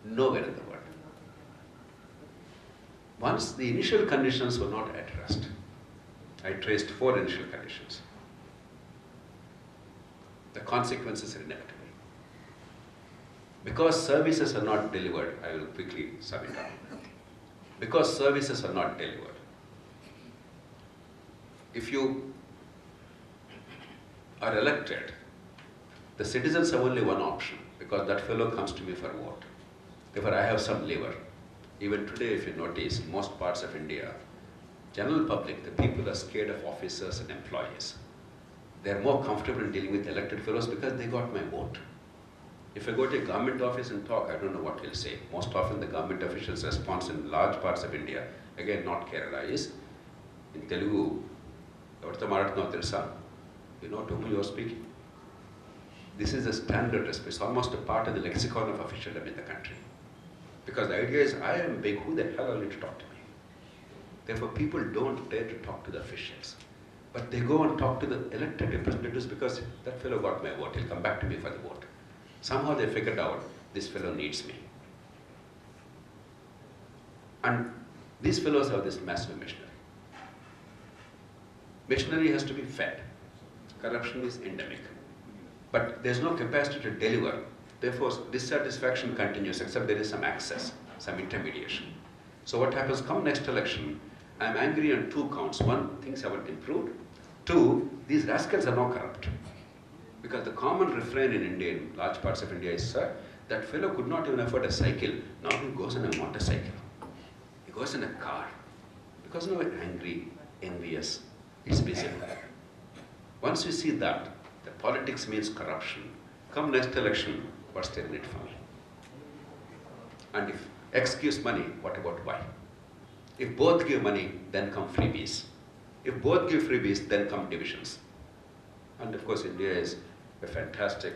nowhere in the world. Once the initial conditions were not addressed, I traced 4 initial conditions. The consequences are inevitable. Because services are not delivered, I will quickly sum it up. Because services are not delivered, if you are elected, the citizens have only one option, because that fellow comes to me for vote. Therefore, I have some lever. Even today, if you notice, in most parts of India, general public, the people are scared of officers and employees. They are more comfortable in dealing with elected fellows because they got my vote. If I go to a government office and talk, I don't know what he'll say. Most often the government official's response in large parts of India, again not Kerala, is in Telugu, you know to whom you are speaking. This is a standard response. It's almost a part of the lexicon of officialdom in the country. Because the idea is, I am big, who the hell are you to talk to me? Therefore, people don't dare to talk to the officials. But they go and talk to the elected representatives because that fellow got my vote, he'll come back to me for the vote. Somehow they figured out, this fellow needs me. And these fellows have this massive machinery. Machinery has to be fed. Corruption is endemic. But there's no capacity to deliver. Therefore, dissatisfaction continues, except there is some access, some intermediation. So what happens, come next election, I'm angry on 2 counts. 1, things haven't improved. 2, these rascals are now corrupt. Because the common refrain in India, in large parts of India is, sir, that fellow could not even afford a cycle. Now he goes in a motorcycle. He goes in a car. Because now we're angry, envious. It's visible. Once you see that politics means corruption, come next election, what's there in it for me? And if X gives money, what about Y? If both give money, then come freebies. If both give freebies, then come divisions. And of course, India is a fantastic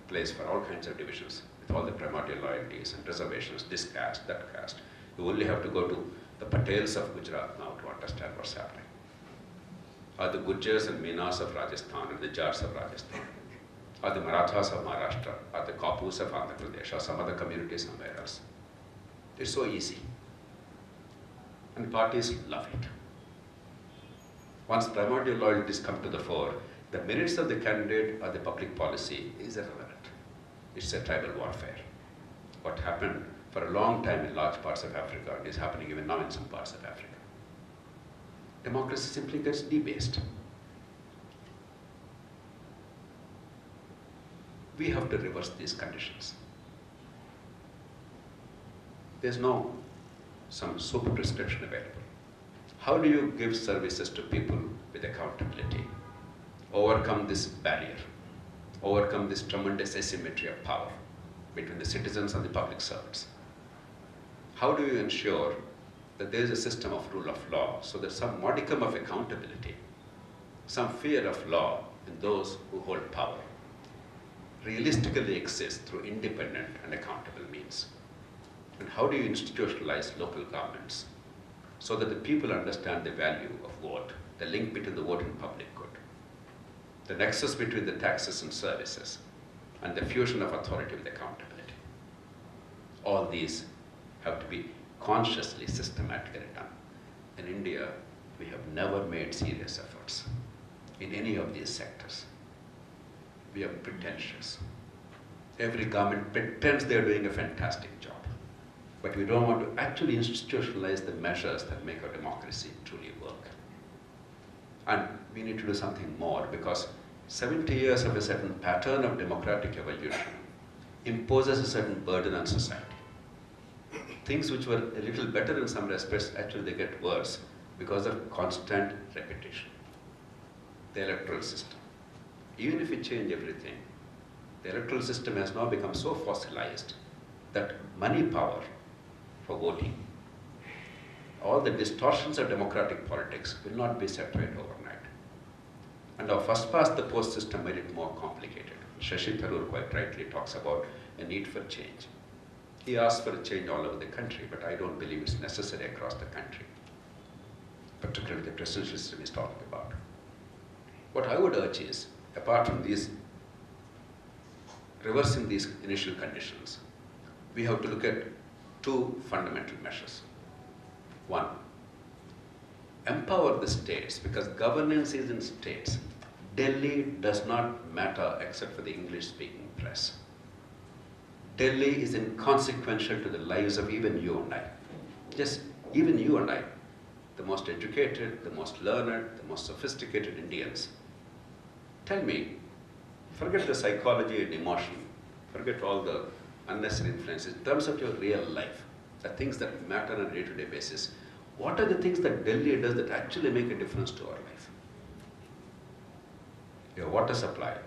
place for all kinds of divisions, with all the primordial loyalties and reservations, this caste, that caste. You only have to go to the Patels of Gujarat now to understand what's happening. Or the Gujars and Meenas of Rajasthan and the Jars of Rajasthan. Or the Marathas of Maharashtra, or the Kapus of Andhra Pradesh, or some other community somewhere else. It's so easy. And parties love it. Once primordial loyalties come to the fore, the merits of the candidate or the public policy is irrelevant. It's a tribal warfare. What happened for a long time in large parts of Africa and is happening even now in some parts of Africa. Democracy simply gets debased. We have to reverse these conditions. There's no some super prescription available. How do you give services to people with accountability? Overcome this barrier, overcome this tremendous asymmetry of power between the citizens and the public servants. How do you ensure that there is a system of rule of law so that some modicum of accountability, some fear of law in those who hold power realistically exists through independent and accountable means? And how do you institutionalize local governments so that the people understand the value of vote, the link between the vote and public good, the nexus between the taxes and services, and the fusion of authority with accountability? All these have to be consciously, systematically done. In India, we have never made serious efforts in any of these sectors. We are pretentious. Every government pretends they are doing a fantastic job. But we don't want to actually institutionalize the measures that make our democracy truly work. And we need to do something more, because 70 years of a certain pattern of democratic evolution imposes a certain burden on society. Things which were a little better in some respects, actually they get worse because of constant repetition. The electoral system. Even if we change everything, the electoral system has now become so fossilized that money power for voting, all the distortions of democratic politics will not be set right overnight. And our first past the post system made it more complicated. Shashi Tharoor quite rightly talks about a need for change. He asks for a change all over the country, but I don't believe it's necessary across the country, particularly the presidential system he's talking about. What I would urge is, apart from these, reversing these initial conditions, we have to look at two fundamental measures. One, empower the states, because governance is in states. Delhi does not matter except for the English-speaking press. Delhi is inconsequential to the lives of even you and I. Just even you and I, the most educated, the most learned, the most sophisticated Indians. Tell me, forget the psychology and emotion, forget all the unnecessary influences. In terms of your real life, the things that matter on a day-to-day basis, what are the things that Delhi does that actually make a difference to our life? Your water supply,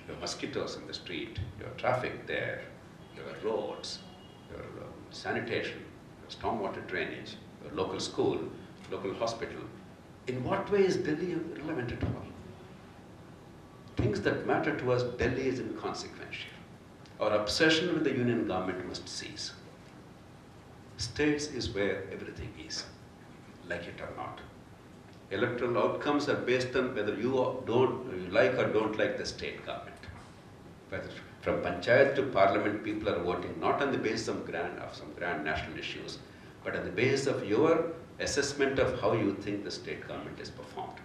your mosquitoes in the street, your traffic there, your roads, your sanitation, your stormwater drainage, your local school, local hospital. In what way is Delhi relevant at all? Things that matter to us, Delhi is inconsequential. Our obsession with the union government must cease. States is where everything is, like it or not. Electoral outcomes are based on whether you like or don't like the state government. Whether from panchayat to parliament, people are voting not on the basis of some grand national issues, but on the basis of your assessment of how you think the state government is performed.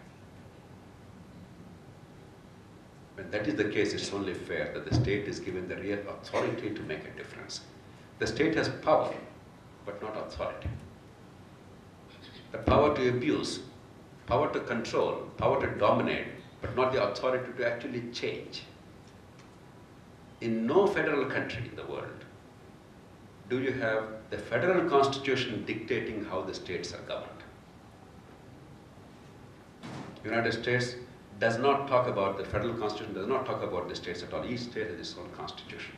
When that is the case, it's only fair that the state is given the real authority to make a difference. The state has power, but not authority. The power to abuse, power to control, power to dominate, but not the authority to actually change. In no federal country in the world do you have the federal constitution dictating how the states are governed. United States does not talk about, the federal constitution does not talk about the states at all. Each state has its own constitution.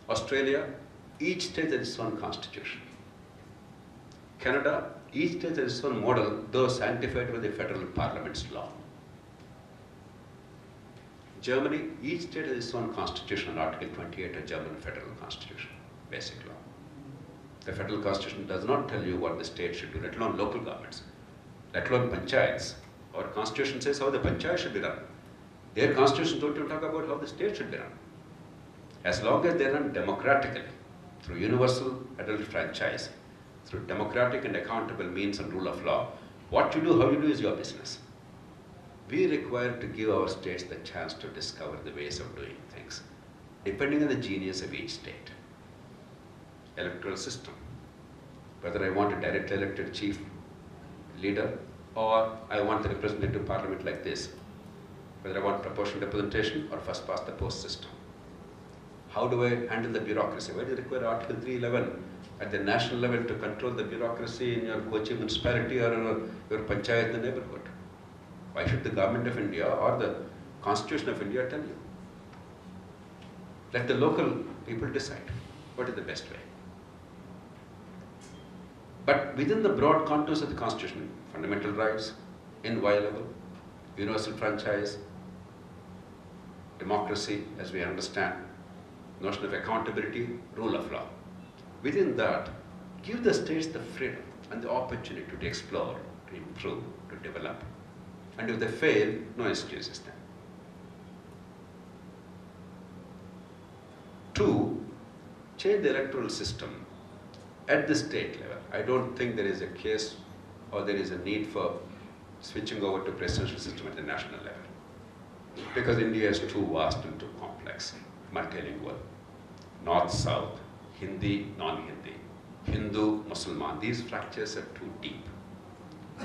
Australia, each state has its own constitution. Canada, each state has its own model, though sanctified by the federal parliament's law. Germany, each state has its own constitution, Article 28 of German Federal Constitution, basic law. The federal constitution does not tell you what the state should do, let alone local governments, let alone panchayats. Our constitution says how the panchayat should be run. Their constitution don't even talk about how the state should be run. As long as they run democratically, through universal adult franchise, through democratic and accountable means and rule of law, what you do, how you do is your business. We require to give our states the chance to discover the ways of doing things, depending on the genius of each state. Electoral system, whether I want a direct elected chief leader or I want the representative parliament like this, whether I want proportional representation or first past the post system. How do I handle the bureaucracy? Why do you require Article 311 at the national level to control the bureaucracy in your Kochi municipality or your panchayat in the neighborhood? Why should the government of India or the constitution of India tell you? Let the local people decide what is the best way. But within the broad contours of the constitution, fundamental rights, inviolable, universal franchise, democracy as we understand, notion of accountability, rule of law. Within that, give the states the freedom and the opportunity to explore, to improve, to develop. And if they fail, no excuses then. 2, change the electoral system at the state level. I don't think there is a case or there is a need for switching over to presidential system at the national level. Because India is too vast and too complex, multilingual, north-south, Hindi, non-Hindi, Hindu, Muslim. These fractures are too deep.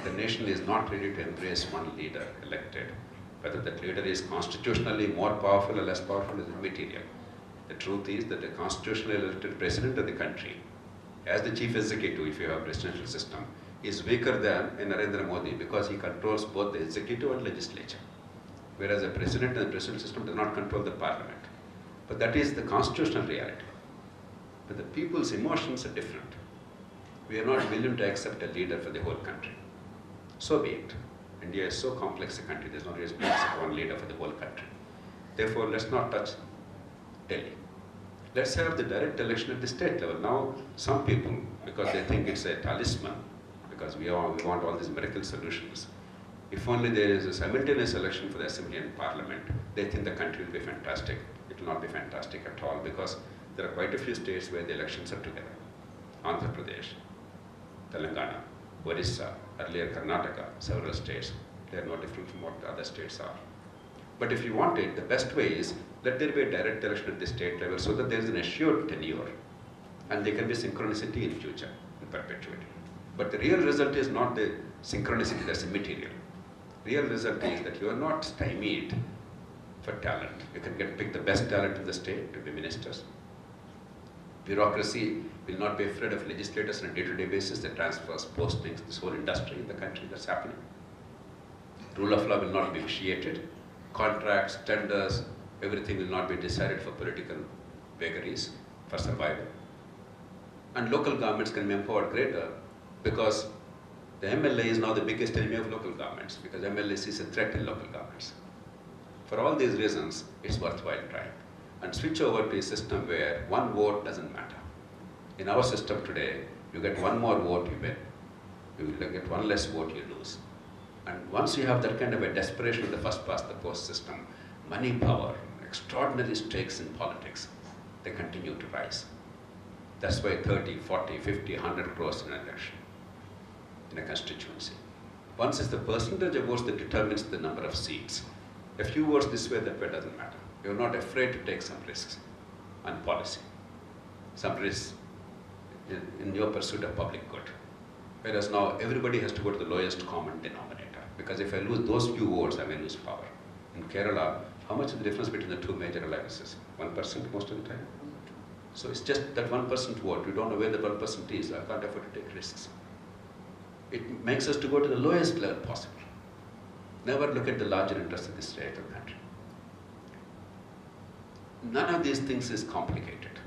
The nation is not ready to embrace one leader elected. Whether that leader is constitutionally more powerful or less powerful is immaterial. The truth is that the constitutionally elected president of the country, as the chief executive, if you have a presidential system, is weaker than Narendra Modi because he controls both the executive and legislature. Whereas the president and the presidential system does not control the parliament. But that is the constitutional reality. But the people's emotions are different. We are not willing to accept a leader for the whole country. So be it. India is so complex a country, there's no reason to accept one leader for the whole country. Therefore, let's not touch Delhi. Let's have the direct election at the state level. Now, some people, because they think it's a talisman, because we want all these miracle solutions, if only there is a simultaneous election for the Assembly and Parliament, they think the country will be fantastic. It will not be fantastic at all, because there are quite a few states where the elections are together. Andhra Pradesh, Telangana, Orissa, earlier Karnataka, several states. They are no different from what the other states are. But if you want it, the best way is let there be a direct election at the state level so that there is an assured tenure and there can be synchronicity in future, in perpetuity. But the real result is not the synchronicity, that's immaterial. Real result is that you are not stymied for talent. You can pick the best talent in the state to be ministers. Bureaucracy will not be afraid of legislators on a day-to-day basis that transfers postings, this whole industry in the country that's happening. Rule of law will not be vitiated. Contracts, tenders, everything will not be decided for political vagaries, for survival. And local governments can be empowered greater because the MLA is now the biggest enemy of local governments because MLA sees a threat in local governments. For all these reasons, it's worthwhile trying. And switch over to a system where one vote doesn't matter. In our system today, you get one more vote, you win. You get one less vote, you lose. And once you have that kind of a desperation of the first past the post system, money power, extraordinary stakes in politics, they continue to rise. That's why 30, 40, 50, 100 crores in an election, in a constituency. Once it's the percentage of votes that determines the number of seats. A few votes this way, that way doesn't matter. You're not afraid to take some risks on policy, some risks in your pursuit of public good. Whereas now everybody has to go to the lowest common denominator because if I lose those few votes, I may lose power. In Kerala, how much is the difference between the two major alliances? 1% most of the time. So it's just that 1% vote. We don't know where the 1% is. I can't afford to take risks. It makes us to go to the lowest level possible. Never look at the larger interests of the state or country. None of these things is complicated.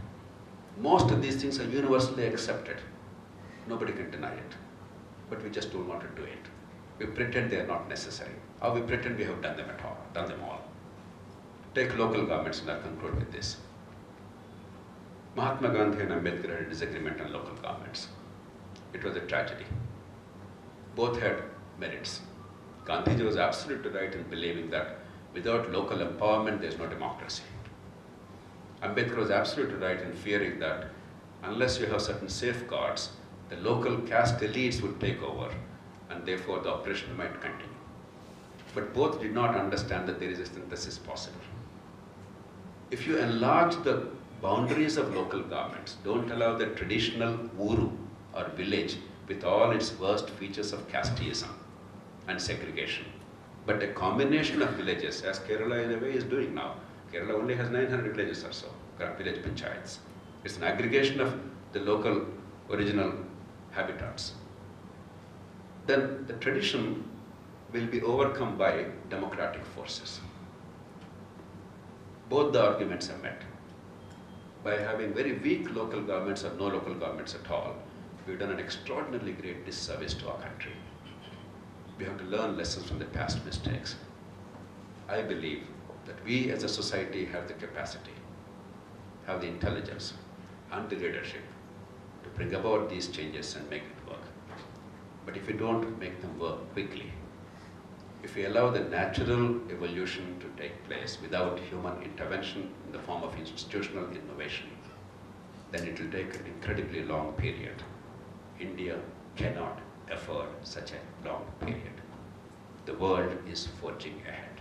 Most of these things are universally accepted. Nobody can deny it. But we just don't want to do it. We pretend they are not necessary. Or we pretend we have done them at all, done them all. Take local governments, and I'll conclude with this. Mahatma Gandhi and Ambedkar had a disagreement on local governments. It was a tragedy. Both had merits. Gandhiji was absolutely right in believing that without local empowerment, there is no democracy. Ambedkar was absolutely right in fearing that unless you have certain safeguards, the local caste elites would take over and therefore the oppression might continue. But both did not understand that there is a synthesis possible. If you enlarge the boundaries of local governments, don't allow the traditional uru or village with all its worst features of casteism and segregation, but a combination of villages, as Kerala in a way is doing now. Kerala only has 900 villages or so, village panchayats. It's an aggregation of the local original habitats. Then the tradition will be overcome by democratic forces. Both the arguments are met. By having very weak local governments or no local governments at all, we've done an extraordinarily great disservice to our country. We have to learn lessons from the past mistakes. I believe that we as a society have the capacity, have the intelligence and the leadership to bring about these changes and make it work. But if we don't make them work quickly, if we allow the natural evolution to take place without human intervention in the form of institutional innovation, then it will take an incredibly long period. India cannot afford such a long period. The world is forging ahead.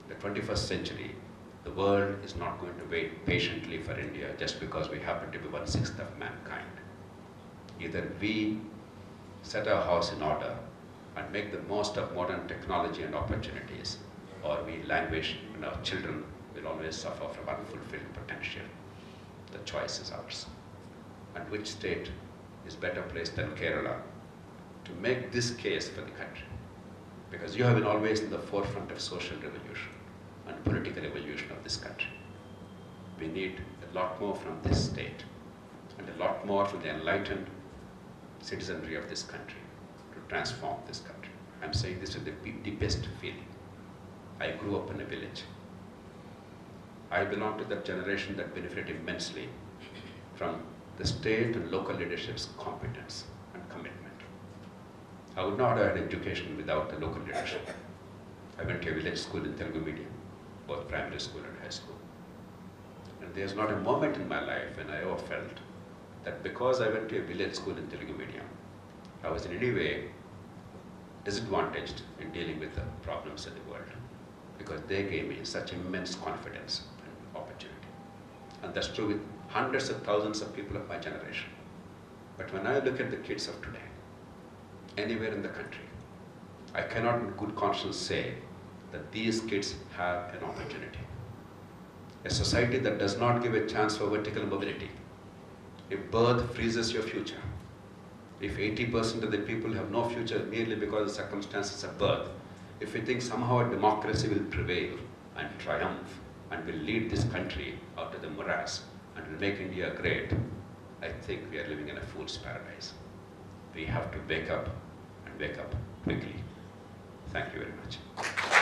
the 21st century, the world is not going to wait patiently for India just because we happen to be 1/6 of mankind. Either we set our house in order and make the most of modern technology and opportunities, or we languish and our children will always suffer from unfulfilled potential. The choice is ours. And which state is better placed than Kerala to make this case for the country? Because you have been always in the forefront of social revolution and political evolution of this country. We need a lot more from this state and a lot more from the enlightened citizenry of this country to transform this country. I'm saying this with the deepest feeling. I grew up in a village. I belong to that generation that benefited immensely from the state and local leadership's competence and commitment. I would not have had education without the local leadership. I went to a village school in Telugu medium, both primary school and high school. And there's not a moment in my life when I ever felt that because I went to a village school in Telugu medium, I was in any way disadvantaged in dealing with the problems of the world, because they gave me such immense confidence and opportunity. And that's true with hundreds of thousands of people of my generation. But when I look at the kids of today, anywhere in the country, I cannot in good conscience say that these kids have an opportunity. A society that does not give a chance for vertical mobility, if birth freezes your future, if 80% of the people have no future merely because of the circumstances of birth, if we think somehow a democracy will prevail and triumph and will lead this country out of the morass and will make India great, I think we are living in a fool's paradise. We have to wake up and wake up quickly. Thank you very much.